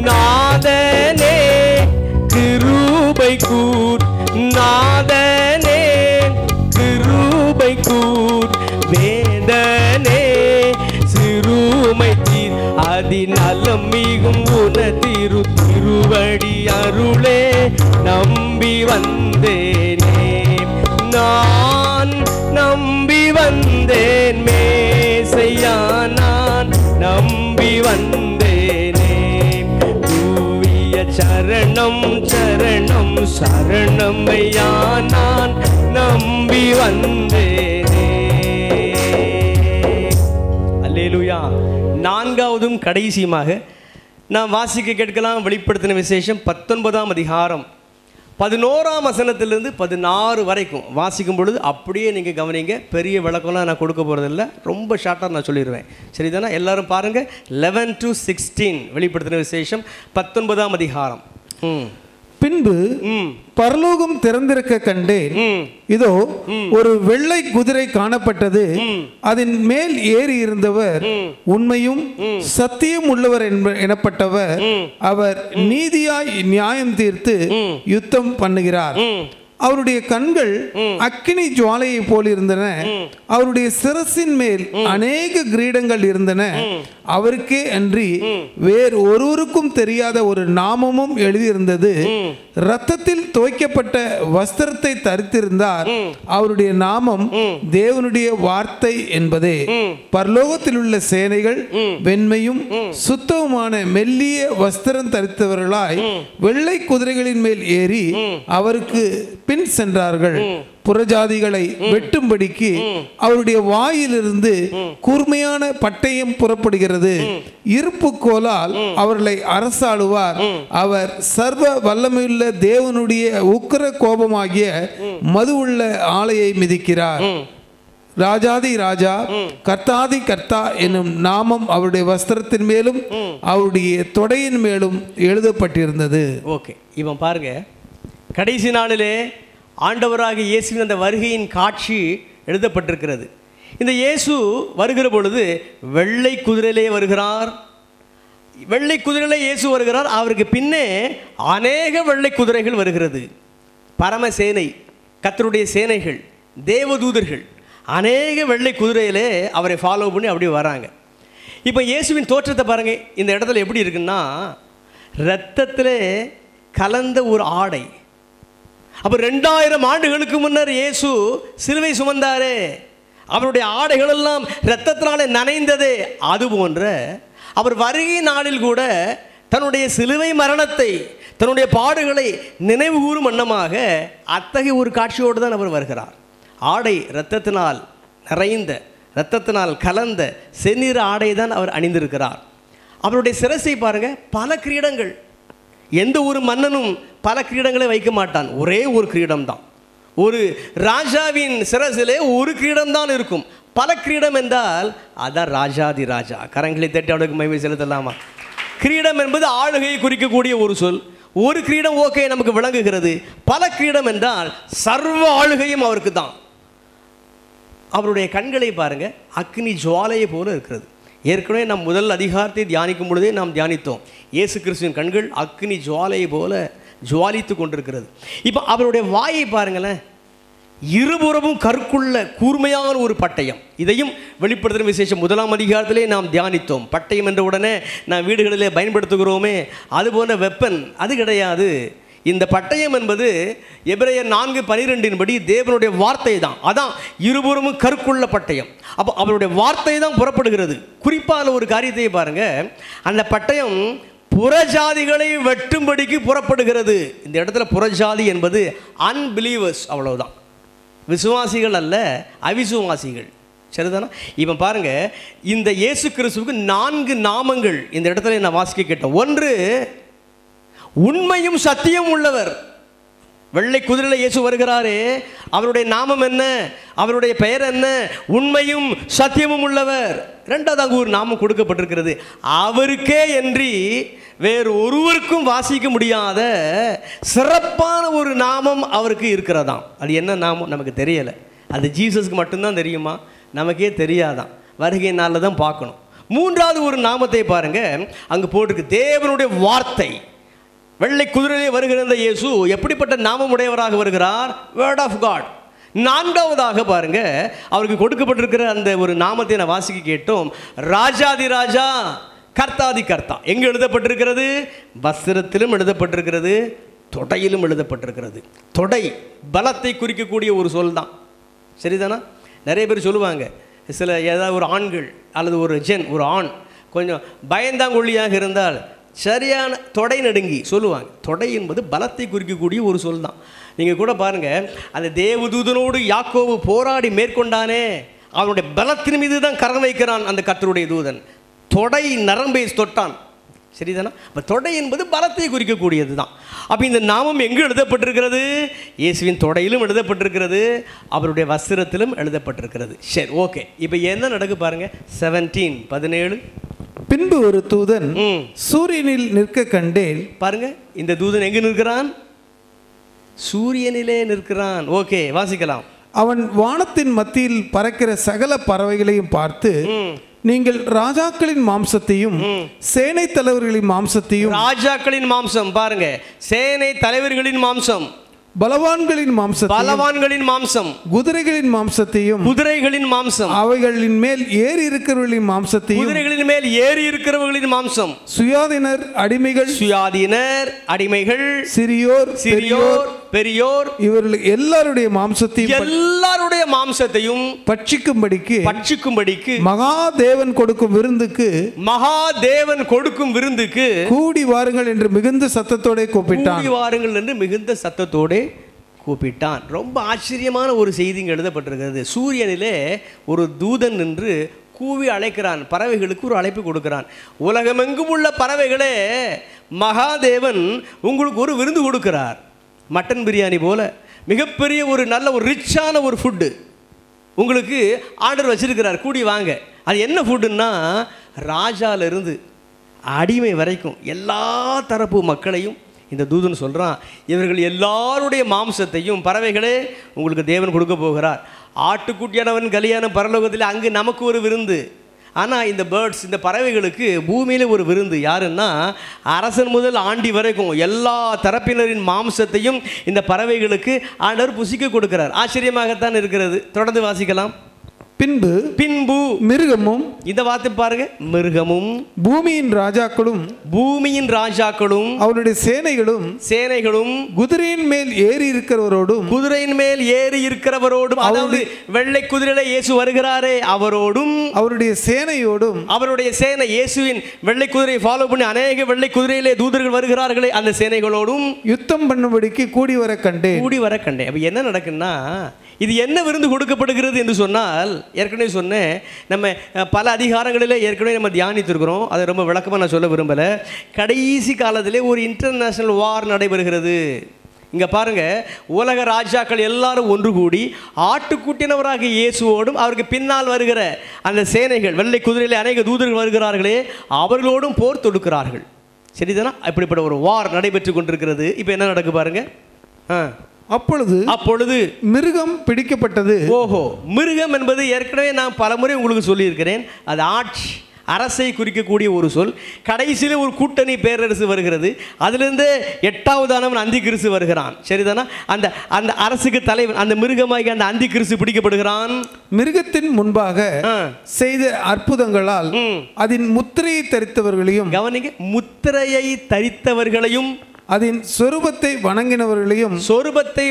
Speaker 3: நாதனே கிருபை கூர், நாதனே கிருபை கூர், வேதனே சிறுமை தீர், அதிநலம் மிகும் உனதிரு திருவடி அருளே, நம்பி வந்தேனே. நான் நம்பி வந்தேன் மேசையா, நான் நம்பி வந்தேனே. தூய சரணம் சரணம் சரணமையா, நான் நம்பி வந்தேனே. அல்லேலூயா. நான்காவதும் கடைசியுமாக நாம் வாசிக்க கேட்கலாம் வெளிப்படுத்தின விசேஷம் 19ஆம் அதிகாரம் 11ஆம் வசனத்திலிருந்து 16 வரைக்கும் வாசிக்கும் பொழுது அப்படியே நீங்கள் கவனிங்க. பெரிய விளக்கம்லாம் நான் கொடுக்க போகிறதில்ல, ரொம்ப ஷார்ட்டாக நான் சொல்லிடுவேன். சரிதானா? எல்லாரும் பாருங்கள். 11 to 16 வெளிப்படுத்தின விசேஷம் 19ஆம் அதிகாரம்.
Speaker 4: பின்பு பரலோகம் திறந்திருக்க கண்டேன். இதோ ஒரு வெள்ளை குதிரை காணப்பட்டது. அதன் மேல் ஏறி இருந்தவர் உண்மையும் சத்தியம் உள்ளவர் எனப்பட்டவர். அவர் நீதியாய் நியாயம் தீர்த்து யுத்தம் பண்ணுகிறார். அவருடைய கண்கள் அக்கினி ஜுவாலையை போல் இருந்தன. அவருடைய சிரசின் மேல் அநேக கிரீடங்கள் இருந்தன. அவருக்கே அன்றி வேறு ஒருவருக்கும் தெரியாத ஒரு நாமமும் எழுதியிருந்தது. இரத்தத்தில் துவைக்கப்பட்ட வஸ்திரத்தை தரித்திருந்தார். அவருடைய நாமம் தேவனுடைய வார்த்தை என்பதே. பரலோகத்தில் உள்ள சேனைகள் வெண்மையும் சுத்தமுமான மெல்லிய வஸ்திரம் தரித்தவர்களாய் வெள்ளை குதிரைகளின் மேல் ஏறி அவருக்கு பின் சென்றார்கள். புறஜாதிகளை வெட்டும்படிக்கு அவருடைய வாயிலிருந்து கூர்மையான பட்டயம் புறப்படுகிறது. இருப்பு கோலால் அவர்களை அரசாளுவார். அவர் சர்வ வல்லமையுள்ள தேவனுடைய உக்கிர கோபமாகிய மது உள்ள ஆலையை மிதிக்கிறார். ராஜாதி ராஜா கர்த்தாதி கர்த்தா என்னும் நாமம் அவருடைய வஸ்திரத்தின் மேலும் அவருடைய தொடையின் மேலும் எழுதப்பட்டிருந்தது.
Speaker 3: ஓகே, இவன் பாருங்க, கடைசி நாளிலே ஆண்டவராக இயேசுவின் அந்த வருகையின் காட்சி எழுதப்பட்டிருக்கிறது. இந்த இயேசு வருகிற பொழுது வெள்ளை குதிரையிலே வருகிறார். வெள்ளை குதிரையிலே இயேசு வருகிறார். அவருக்கு பின்னே அநேக வெள்ளை குதிரைகள் வருகிறது. பரம சேனை, கர்த்தருடைய சேனைகள், தேவதூதர்கள் அநேக வெள்ளை குதிரையிலே அவரை ஃபாலோ பண்ணி அப்படி வராங்க. இப்போ இயேசுவின் தோற்றத்தை பாருங்கள். இந்த இடத்துல எப்படி இருக்குன்னா, இரத்தத்தில் கலந்த ஒரு ஆடை. அப்போ 2000 ஆண்டுகளுக்கு முன்னர் இயேசு சிலுவை சுமந்தாரே, அவருடைய ஆடைகள் எல்லாம் இரத்தத்தினாலே நனைந்ததே. அதுபோன்ற அவர் வருகை நாளில் கூட தன்னுடைய சிலுவை மரணத்தை, தன்னுடைய பாடுகளை நினைவு கூறும் வண்ணமாக அத்தகைய ஒரு காட்சியோடு தான் அவர் வருகிறார். ஆடை இரத்தத்தினால் நிறைந்த, இரத்தத்தினால் கலந்த செந்நிற ஆடை தான் அவர் அணிந்திருக்கிறார். அவருடைய சிரசை பாருங்க, பல கிரீடங்கள். எந்த ஒரு மன்னனும் பல கிரீடங்களை வைக்க மாட்டான், ஒரே ஒரு கிரீடம் தான். ஒரு ராஜாவின் சிரசிலே ஒரு கிரீடம் தான் இருக்கும். பல கிரீடம் என்றால் அதான் ராஜாதி ராஜா. கரங்களை தட்டி அவனுக்கு மகிமை செலுத்தலாமா? கிரீடம் என்பது ஆளுகையை குறிக்கக்கூடிய ஒரு சொல். ஒரு கிரீடம் ஓகே, நமக்கு விளங்குகிறது. பல கிரீடம் என்றால் சர்வ ஆளுகையும் அவருக்கு தான். அவருடைய கண்களை பாருங்க, அக்னி ஜுவாலையை போல இருக்கிறது. ஏற்கனவே நாம் முதல் அதிகாரத்தை தியானிக்கும் பொழுதே நாம் தியானித்தோம். இயேசு கிறிஸ்துவின் கண்கள் அக்னி ஜுவாலையை போல ஜுவாலித்து கொண்டிருக்கிறது. இப்போ அவருடைய வாயை பாருங்களேன், இருபுறமும் கற்குள்ள கூர்மையான ஒரு பட்டயம். இதையும் வெளிப்படுத்தின விசேஷம் 1ஆம் அதிகாரத்திலே நாம் தியானித்தோம். பட்டயம் என்ற உடனே நாம் வீடுகளிலே பயன்படுத்துகிறோமே, அது போன்ற வெப்பன் அது கிடையாது. இந்த பட்டயம் என்பது எபிரேயர் 4:12 படி தேவனுடைய வார்த்தை தான். அதான் இருபுறமும் கற்குள்ள பட்டயம். அப்போ அவருடைய வார்த்தை தான் புறப்படுகிறது. குறிப்பான ஒரு காரியத்தை பாருங்க, அந்த பட்டயம் புறஜாதிகளை வெட்டும்படிக்கு புறப்படுகிறது. இந்த இடத்துல புறஜாதி என்பது அன்பிலீவர்ஸ், அவ்வளவுதான். விசுவாசிகள் அல்ல, அவிசுவாசிகள். சரிதானா? இப்போ பாருங்க, இந்த இயேசு கிறிஸ்துவுக்கு 4 நாமங்கள் இந்த இடத்துல நான் வாசிக்க கேட்டேன். ஒன்று, உண்மையும் சத்தியம் உள்ளவர். வெள்ளை குதிரையில் இயேசு வருகிறாரே, அவருடைய நாமம் என்ன? அவருடைய பெயர் என்ன? உண்மையும் சத்தியமும் உள்ளவர். ரெண்டாவது அங்கு ஒரு நாமம் கொடுக்கப்பட்டிருக்கிறது. அவருக்கே என்று வேறு ஒருவருக்கும் வாசிக்க முடியாத சிறப்பான ஒரு நாமம் அவருக்கு இருக்கிறதாம். அது என்ன நாமம் நமக்கு தெரியலை. அது ஜீசஸ்க்கு மட்டும்தான் தெரியுமா? நமக்கே தெரியாதான். வருகை நாளில் தான் பார்க்கணும். மூன்றாவது ஒரு நாமத்தை பாருங்க, அங்கு போட்டிருக்கு, தேவனுடைய வார்த்தை. வெள்ளை குதிரையிலே வருகிற இந்த இயேசு எப்படிப்பட்ட நாமம் உடையவராக வருகிறார்? Word of God. நான்காவதாக பாருங்க, அவருக்கு கொடுக்கப்பட்டிருக்கிற அந்த ஒரு நாமத்தை நான் வாசிக்க கேட்டோம். ராஜாதி ராஜா, கர்த்தாதி கர்த்தா. எங்கே எழுதப்பட்டிருக்கிறது? வஸ்திரத்திலும் எழுதப்பட்டிருக்கிறது, தொடையிலும் எழுதப்பட்டிருக்கிறது. தொடை பலத்தை குறிக்கக்கூடிய ஒரு சொல் தான். சரிதானா? நிறைய பேர் சொல்லுவாங்க, சில ஏதாவது ஒரு ஆண்கள் அல்லது ஒரு ஜென், ஒரு ஆண் கொஞ்சம் பயந்தாங்கொள்ளியாக இருந்தால் சரியான தொடை நடுங்கி சொல்லுவாங்க. தொடை என்பது பலத்தை குறிக்கக்கூடிய ஒரு சொல் தான். நீங்கள் கூட பாருங்கள், அந்த தேவதூதனோடு யாக்கோபு போராடி மேற்கொண்டானே, அவனுடைய பலத்தின் மீது தான் கரம் வைக்கிறான் அந்த கர்த்தருடைய தூதன். தொடை நரம்பை தொட்டான். சரிதானா? அப்போ தொடை என்பது பலத்தை குறிக்கக்கூடியது தான். அப்போ இந்த நாமம் எங்கே எழுதப்பட்டிருக்கிறது? இயேசுவின் தொடையிலும் எழுதப்பட்டிருக்கிறது, அவருடைய வஸ்திரத்திலும் எழுதப்பட்டிருக்கிறது. சரி, ஓகே. இப்போ என்ன நடக்கு பாருங்க, 17.
Speaker 4: பின்பு ஒரு தூதன் சூரியனில் நிற்க கண்டேன்.
Speaker 3: பாருங்க, இந்த தூதன் எங்கு நிற்கிறான்? சூரியனிலே நிற்கிறான். ஓகே, வாசிக்கலாம்.
Speaker 4: அவன் வானத்தின் மத்தியில் பறக்கிற சகல பறவைகளையும் பார்த்து, நீங்கள் ராஜாக்களின் மாம்சத்தையும் சேனை தலைவர்களின் மாம்சத்தையும்,
Speaker 3: ராஜாக்களின் மாம்சம் பாருங்க, சேனை தலைவர்களின் மாம்சம்,
Speaker 4: பலவான்களின் மாம்சம், குதிரைகளின் மாம்சம், அவைகளின் மேல் ஏறி இருக்கிறவர்களின் மாம்சம், சுயாதீனர் அடிமைகள், சிறியோர் பெரியோர், இவர்கள் எல்லாருடைய மாம்சத்தையும் பட்சிக்கும்படிக்கு மகாதேவன் கொடுக்கும் விருந்துக்கு கூடி வாருங்கள் என்று மிகுந்த சத்தத்தோட
Speaker 3: கூப்பிட்டான். ரொம்ப ஆச்சரியமான ஒரு செய்தி இங்கே எழுதப்பட்டிருக்கிறது. சூரியனிலே ஒரு தூதன் நின்று கூவி அழைக்கிறான், பறவைகளுக்கு ஒரு அழைப்பு கொடுக்கிறான். உலகமெங்கும் உள்ள பறவைகளே, மகாதேவன் உங்களுக்கு ஒரு விருந்து கொடுக்கிறார். மட்டன் பிரியாணி போல மிகப்பெரிய ஒரு நல்ல ஒரு ரிச்சான ஒரு ஃபுட்டு உங்களுக்கு ஆர்டர் வச்சிருக்கிறார், கூடி வாங்க. அது என்ன ஃபுட்டுன்னா, ராஜாவிலிருந்து அடிமை வரைக்கும் எல்லா தரப்பு மக்களையும் இந்த தூதன் சொல்கிறான், இவர்கள் எல்லாருடைய மாம்சத்தையும் பறவைகளே உங்களுக்கு தேவன் கொடுக்க போகிறார். ஆட்டுக்குட்டியானவன் கல்யாணம் பரலோகத்தில், அங்கு நமக்கு ஒரு விருந்து. ஆனால் இந்த பேர்ட்ஸ், இந்த பறவைகளுக்கு பூமியில் ஒரு விருந்து. யாருன்னா, அரசன் முதல் ஆண்டி வரைக்கும் எல்லா தரப்பினரின் மாம்சத்தையும் இந்த பறவைகளுக்கு ஆண்டவர் புசிக்க கொடுக்கிறார். ஆச்சரியமாகத்தான் இருக்கிறது. தொடர்ந்து வாசிக்கலாம்.
Speaker 4: பின்பு மிருகமும்,
Speaker 3: இந்த வார்த்தை பாருங்க, மிருகமும்
Speaker 4: பூமியின் ராஜாக்களும் அவருடைய சேனைகளும் குதிரையின் மேல் ஏறி இருக்கிறவரோடும், அதாவது வெள்ளை குதிரையில இயேசு வருகிறாரே அவரோடும், அவருடைய சேனை இயேசுவின் வெள்ளை குதிரையை ஃபாலோ பண்ணி அநேக வெள்ளை குதிரையிலே தூதர்கள் வருகிறார்களே, அந்த சேனைகளோடும் யுத்தம் பண்ணும்படிக்கு கூடி வர கண்டேன்.
Speaker 3: அப்ப என்ன நடக்குன்னா, இது என்ன விருந்து கொடுக்கப்படுகிறது என்று சொன்னால், ஏற்கனவே சொன்னேன், நம்ம பல அதிகாரங்களில் ஏற்கனவே நம்ம தியானித்திருக்கிறோம். அதை ரொம்ப விளக்கமாக நான் சொல்ல விரும்பலை. கடைசி காலத்திலே ஒரு இன்டர்நேஷ்னல் வார் நடைபெறுகிறது. இங்கே பாருங்கள், உலக ராஜாக்கள் எல்லாரும் ஒன்று கூடி ஆட்டுக்குட்டினவராக இயேசுவோடும் அவருக்கு பின்னால் வருகிற அந்த சேனைகள், வெள்ளை குதிரையில் அநேக தூதர்கள் வருகிறார்களே, அவர்களோடும் போர் தொடுக்கிறார்கள். சரிதானா? இப்படிப்பட்ட ஒரு வார் நடைபெற்று கொண்டிருக்கிறது. இப்போ என்ன நடக்கு பாருங்க.
Speaker 4: அப்பொழுது மிருகம் பிடிக்கப்பட்டது.
Speaker 3: ஓஹோ, மிருகம் என்பது ஏற்கனவே நான் பலமுறை உங்களுக்கு சொல்லியிருக்கிறேன். அது அரசை குறிக்கக்கூடிய ஒரு சொல். கடைசியில் ஒரு கூட்டணி பேரரசு வருகிறது. அதிலிருந்து 8வது அந்தி கிறிஸ்து வருகிறான். சரிதானா? அந்த அந்த அரசுக்கு தலைவன், அந்த மிருகமாகி அந்த அந்தி கிறிஸ்து பிடிக்கப்படுகிறான்.
Speaker 4: மிருகத்தின் முன்பாக செய்த அற்புதங்களால் அதன் முத்திரையை தரித்தவர்களையும்,
Speaker 3: கவனிங்க, முத்திரையை தரித்தவர்களையும்,
Speaker 4: அதன் சொரூபத்தை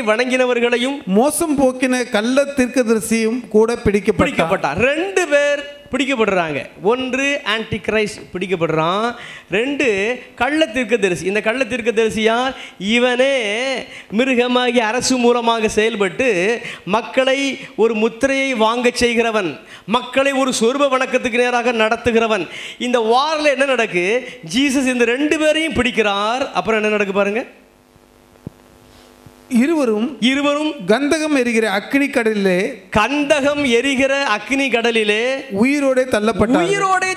Speaker 4: வணங்கினவர்களையும் மோசம் போக்கின கள்ள தீர்க்கதரிசியும் கூட பிடிக்கப்பட்டார்.
Speaker 3: 2 பேர் பிடிக்கப்படுறாங்க. ஒன்று ஆன்டி கிரைஸ்ட் பிடிக்கப்படுறான், 2 கள்ள தீர்க்கதரிசி. இந்த கள்ள தீர்க்கதரிசியால் இவனே மிருகமாகி அரசு மூலமாக செயல்பட்டு மக்களை ஒரு முத்திரையை வாங்க செய்கிறவன், மக்களை ஒரு சொரூப வணக்கத்துக்கு நேராக நடத்துகிறவன். இந்த வாரில் என்ன நடக்கு? ஜீசஸ் இந்த 2 பேரையும் பிடிக்கிறார். அப்புறம் என்ன நடக்கு பாருங்க.
Speaker 4: இருவரும் கந்தகம் எரிகிற அக்னி கடலிலே உயிரோடே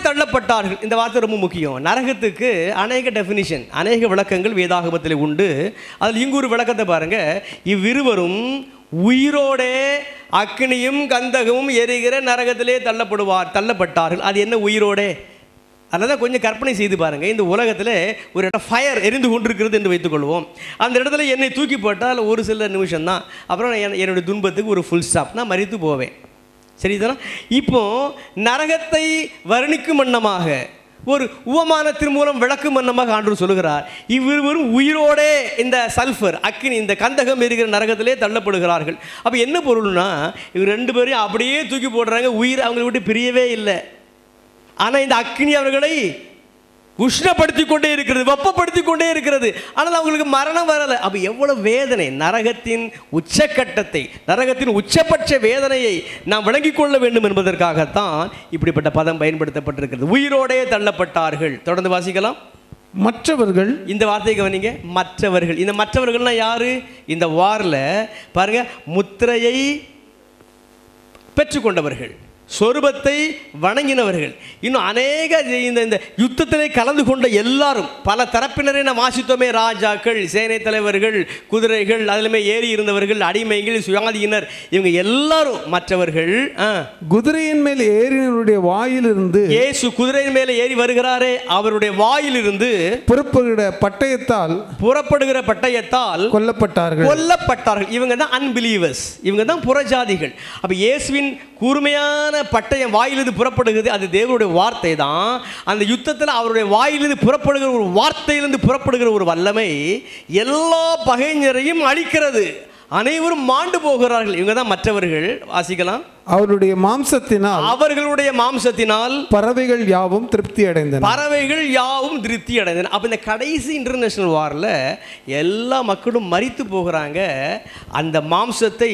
Speaker 3: தள்ளப்பட்டார்கள். இந்த வார்த்தை ரொம்ப முக்கியம். நரகத்துக்கு அநேக டெஃபினிஷன், அநேக விளக்கங்கள் வேதாகமத்தில் உண்டு. அதில் இங்கு ஒரு விளக்கத்தை பாருங்க. இவ்விருவரும் உயிரோடே அக்னியும் கந்தகமும் எரிகிற நரகத்திலே தள்ளப்பட்டார்கள். அது என்ன உயிரோடே? அதனால் கொஞ்சம் கற்பனை செய்து பாருங்கள். இந்த உலகத்தில் ஒரு இடம் ஃபயர் எரிந்து கொண்டிருக்கிறது என்று வைத்துக்கொள்வோம். அந்த இடத்துல என்னை தூக்கி போட்டால் ஒரு சில நிமிஷம் தான், அப்புறம் என்னுடைய துன்பத்துக்கு ஒரு ஃபுல் ஸ்டாப், நான் மரித்து போவேன். சரிதானா? இப்போது நரகத்தை வர்ணிக்கும் வண்ணமாக, ஒரு உவமானத்தின் மூலம் விளக்கும் வண்ணமாக ஆண்டவர் சொல்லுகிறார், இவ்விருவரும் உயிரோடே இந்த சல்ஃபர் அக்னி, இந்த கந்தகம் எரிகிற நரகத்திலே தள்ளப்படுகிறார்கள். அப்போ என்ன பொருள்னா, இவர் 2 பேரையும் அப்படியே தூக்கி போடுறாங்க, உயிர் அவங்களை விட்டு பிரியவே இல்லை. ஆனால் இந்த அக்னி அவர்களை உஷ்ணப்படுத்தி கொண்டே இருக்கிறது, வெப்பப்படுத்தி கொண்டே இருக்கிறது. ஆனால் அவங்களுக்கு மரணம் வரலை. அப்போ எவ்வளவு வேதனை! நரகத்தின் உச்சக்கட்டத்தை, நரகத்தின் உச்சபட்ச வேதனையை நாம் விளங்கிக் கொள்ள வேண்டும் என்பதற்காகத்தான் இப்படிப்பட்ட பதம் பயன்படுத்தப்பட்டிருக்கிறது. உயிரோடே தள்ளப்பட்டார்கள். தொடர்ந்து வாசிக்கலாம்.
Speaker 2: மற்றவர்கள்,
Speaker 3: இந்த வார்த்தையை கவனிங்க, மற்றவர்கள். இந்த மற்றவர்கள்னா யாரு? இந்த வாரில் பாருங்க, முத்திரையை பெற்றுக்கொண்டவர்கள், சொரூபத்தை வணங்கினவர்கள், இன்னும் அநேக இந்த யுத்தத்திலே கலந்து கொண்ட எல்லாரும், பல தரப்பினரை நாம் வாசித்தோமே. ராஜாக்கள், சேனை தலைவர்கள், குதிரைகள், அதிலுமே ஏறி இருந்தவர்கள், அடிமைகள், சுயாதீனர், இவங்க எல்லாரும் மற்றவர்கள்.
Speaker 2: குதிரையின் மேல் ஏறினவருடைய வாயிலிருந்து,
Speaker 3: இயேசு குதிரையின் மேலே ஏறி வருகிறாரே, அவருடைய வாயிலிருந்து புறப்படுகிற பட்டயத்தால் கொல்லப்பட்டார்கள். இவங்க தான் அன்பிலீவர்ஸ், இவங்க தான் புறஜாதிகள். அப்ப இயேசுவின் கூர்மையான பட்டயம் வாயிலிருந்து புறப்படுகிறது, அது தேவனுடைய வார்த்தை தான். அந்த யுத்தத்தில் அவருடைய வாயிலிருந்து புறப்படுகிற ஒரு வார்த்தையிலிருந்து புறப்படுகிற ஒரு வல்லமை எல்லா பகைஞரையும் அழிக்கிறது. அனைவரும் மாண்டு போகிறார்கள். இவங்க தான் மற்றவர்கள். வாசிக்கலாம்.
Speaker 2: அவர்களுடைய மாம்சத்தினால்
Speaker 3: பறவைகள் யாவும் திருப்தி அடைந்தன. அப்ப இந்த கடைசி இன்டர்நேஷனல் வாரில் எல்லா மக்களும் மரித்து போகிறாங்க. அந்த மாம்சத்தை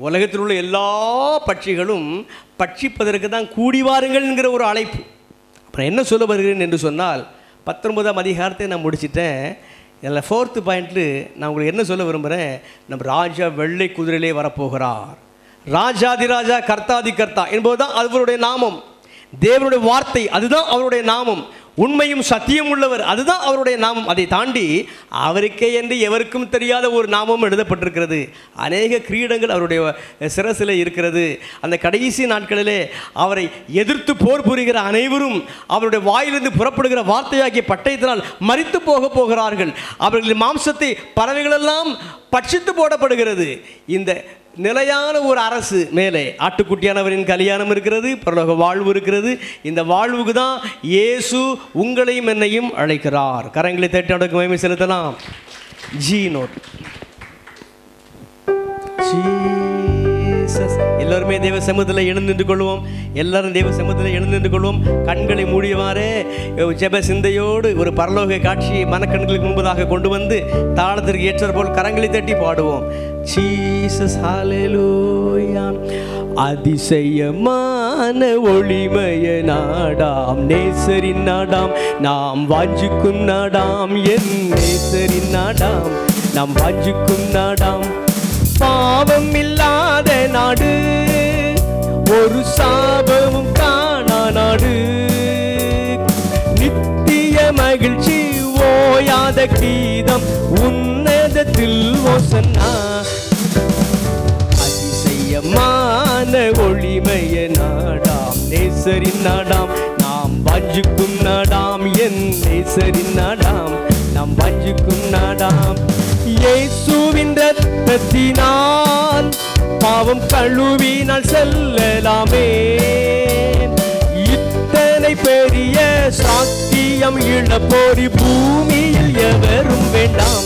Speaker 3: உலகத்தில் உள்ள எல்லா பட்சிகளும் பட்சிப்பதற்கு தான் கூடி வாருங்கள் என்கிற ஒரு அழைப்பு. அப்புறம் என்ன சொல்ல வருகிறேன் என்று சொன்னால், 19ஆம் அதிகாரத்தை நான் முடிச்சிட்டேன். இதில் 4th பாயிண்ட்ல நான் உங்களுக்கு என்ன சொல்ல விரும்புகிறேன், நம்ம ராஜா வெள்ளை குதிரையிலே வரப்போகிறார். ராஜாதி ராஜா, கர்த்தாதி கர்த்தா என்பதுதான் அவருடைய நாமம். தேவனுடைய வார்த்தை, அதுதான் அவருடைய நாமம். உண்மையும் சத்தியம் உள்ளவர், அதுதான் அவருடைய நாமம். அதை தாண்டி அவருக்கே என்று எவருக்கும் தெரியாத ஒரு நாமம் எழுதப்பட்டிருக்கிறது. அநேக கிரீடங்கள் அவருடைய சிரசில் இருக்கிறது. அந்த கடைசி நாட்களிலே அவரை எதிர்த்து போர் புரிகிற அனைவரும் அவருடைய வாயிலிருந்து புறப்படுகிற வார்த்தையாகிய பட்டயத்தினால் மரித்து போகிறார்கள். அவர்களின் மாம்சத்தை பறவைகளெல்லாம் பட்சித்து போடப்படுகிறது. இந்த நிலையான ஒரு அரசு மேலே ஆட்டுக்குட்டியானவரின் கல்யாணம் இருக்கிறது, பரலோக வாழ்வு இருக்கிறது. இந்த வாழ்வுக்கு தான் இயேசு உங்களையும் என்னையும் அழைக்கிறார். கரங்களை தட்டி அவருக்கு மகிமை செலுத்தலாம். ஜீனோட் எல்லாருமே தேவ சமூகத்தில் எழுந்து கொள்வோம். எல்லாரும் தேவ சமூகத்தில் எழுந்து கொள்வோம். கண்களை மூடியவாறே ஜெப சிந்தையோடு ஒரு பரலோக காட்சியை மனக்கண்களுக்கு முன்பதாக கொண்டு வந்து தாளத்திற்கு ஏற்ற போல் கரங்களை தட்டி பாடுவோம். ஜீசஸ் ஹல்லேலூயா. அதிசயமான ஒளிமய நாடாம், நேசரின் நாடாம், நாம் வாஞ்சிக்கும் நாடாம், என் நேசரின் நாடாம், நாம் வாஞ்சிக்கும் நாடாம். பாவம் இல்லாத நாடு, ஒரு சாபமும் காணா நாடு, நித்திய மகிழ்ச்சி ஓயாத கீதம், உன்னதத்தில் ஓசன்னா. அதிசயமான ஒளிமய நாடாம், நேசரின் நாடாம், நாம் வாஞ்சிக்கும் நாடாம், என் நேசரின் நாடாம், நாம் வாஞ்சிக்கும் நாடாம். இயேசுவின் இரத்தத்தினால் பாவம் கழுவினால் செல்லலாமே. இத்தனை பெரிய சாத்தியம் இழப்போரி பூமியில் எவரும் வேண்டாம்.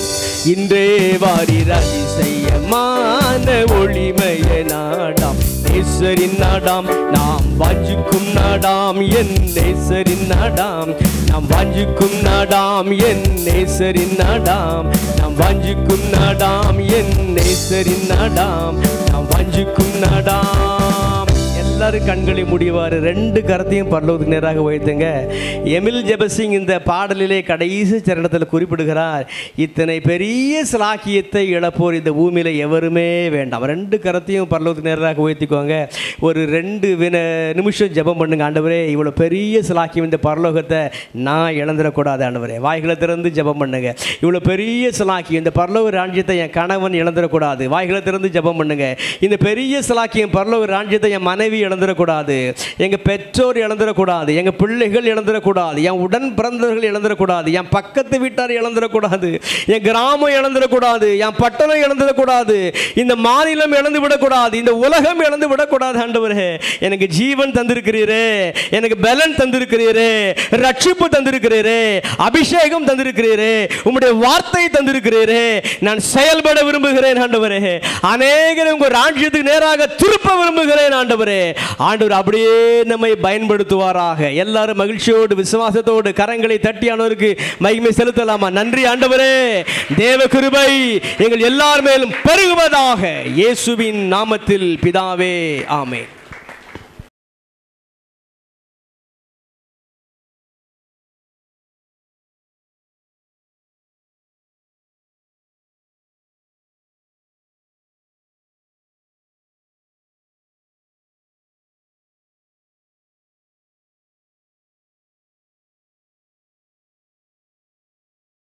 Speaker 3: இன்றே வாரீர் அதிசயமான ஒளிமய நாடாம், நேசரின் நாடாம், நாம் வாஞ்சிக்கும் நாடாம், என் நேசரின் நாடாம், நாம் வாஞ்சிக்கும் நாடாம், என் நேசரின் நாடாம், நாம் வாஞ்சிக்கும் நாடாம், என் நேசரின் நாடாம், நாம் வாஞ்சிக்கும் நாடாம். எல்லாரும் கண்களை முடிவாரு, 2 கரத்தையும் பரலோகத்துக்கு நேராக உயர்த்துங்க. எமில் ஜெபசிங் இந்த பாடலிலே கடைசி சரணத்தில் குறிப்பிடுகிறார், இத்தனை பெரிய சிலாக்கியத்தை இழப்போர் இந்த பூமியில் எவருமே வேண்டாம். 2 கரத்தையும் பரலோகத்துக்கு நேராக உயர்த்திக்குவாங்க. ஒரு 2 நிமிஷம் ஜெபம் பண்ணுங்க. ஆண்டவரே, இவ்வளோ பெரிய சிலாக்கியம் இந்த பரலோகத்தை நான் இழந்துடக்கூடாது ஆண்டவரே. வாய்களை திறந்து ஜெபம் பண்ணுங்க. இவ்வளோ பெரிய சிலாக்கியம் இந்த பரலோக ராஜ்யத்தை என் கணவன் இழந்துடக்கூடாது. வாய்களை திறந்து ஜெபம் பண்ணுங்க. இந்த பெரிய சிலாக்கியம் பரலோக ராஜ்யத்தை என் மனைவி இழந்துடக்கூடாது, எங்கள் பெற்றோர் இழந்துடக்கூடாது, எங்கள் பிள்ளைகள் இழந்துடக்கூடாது, என் உடன் பிறந்தவர்கள் இழந்துடக்கூடாது, என் பக்கத்து வீட்டார் இழந்துடக்கூடாது, என் கிராமம் இழந்துடக்கூடாது, என் பட்டணம் இழந்துடக்கூடாது, இந்த மாநிலம் இழந்து விடக்கூடாது, இந்த உலகம் இழந்து விடக்கூடாது. ஆண்டவரே, எனக்கு ஜீவன் தந்திருக்கிறீரே, எனக்கு பலன் தந்திருக்கிறீரே, ரட்சிப்பு தந்திருக்கிறீரே, அபிஷேகம் தந்திருக்கிறீரே, உம்முடைய வார்த்தை தந்திருக்கிறீரே. நான் செயல்பட விரும்புகிறேன் ஆண்டவரே. அநேகரை உங்கள் ராஜ்யத்துக்கு நேராக திருப்ப விரும்புகிறேன் ஆண்டவரே. ஆண்டவர் அப்படியே நம்மை பயன்படுத்துவாராக. எல்லாரும் மகிழ்ச்சியோடு விசுவாசத்தோடு கரங்களை தட்டியானவருக்கு மகிமை செலுத்தலாமா? நன்றி ஆண்டவரே. தேவ கிருபை எங்கள் எல்லார் மேலும் பெருகுவதாக. இயேசுவின் நாமத்தில் பிதாவே, ஆமென்.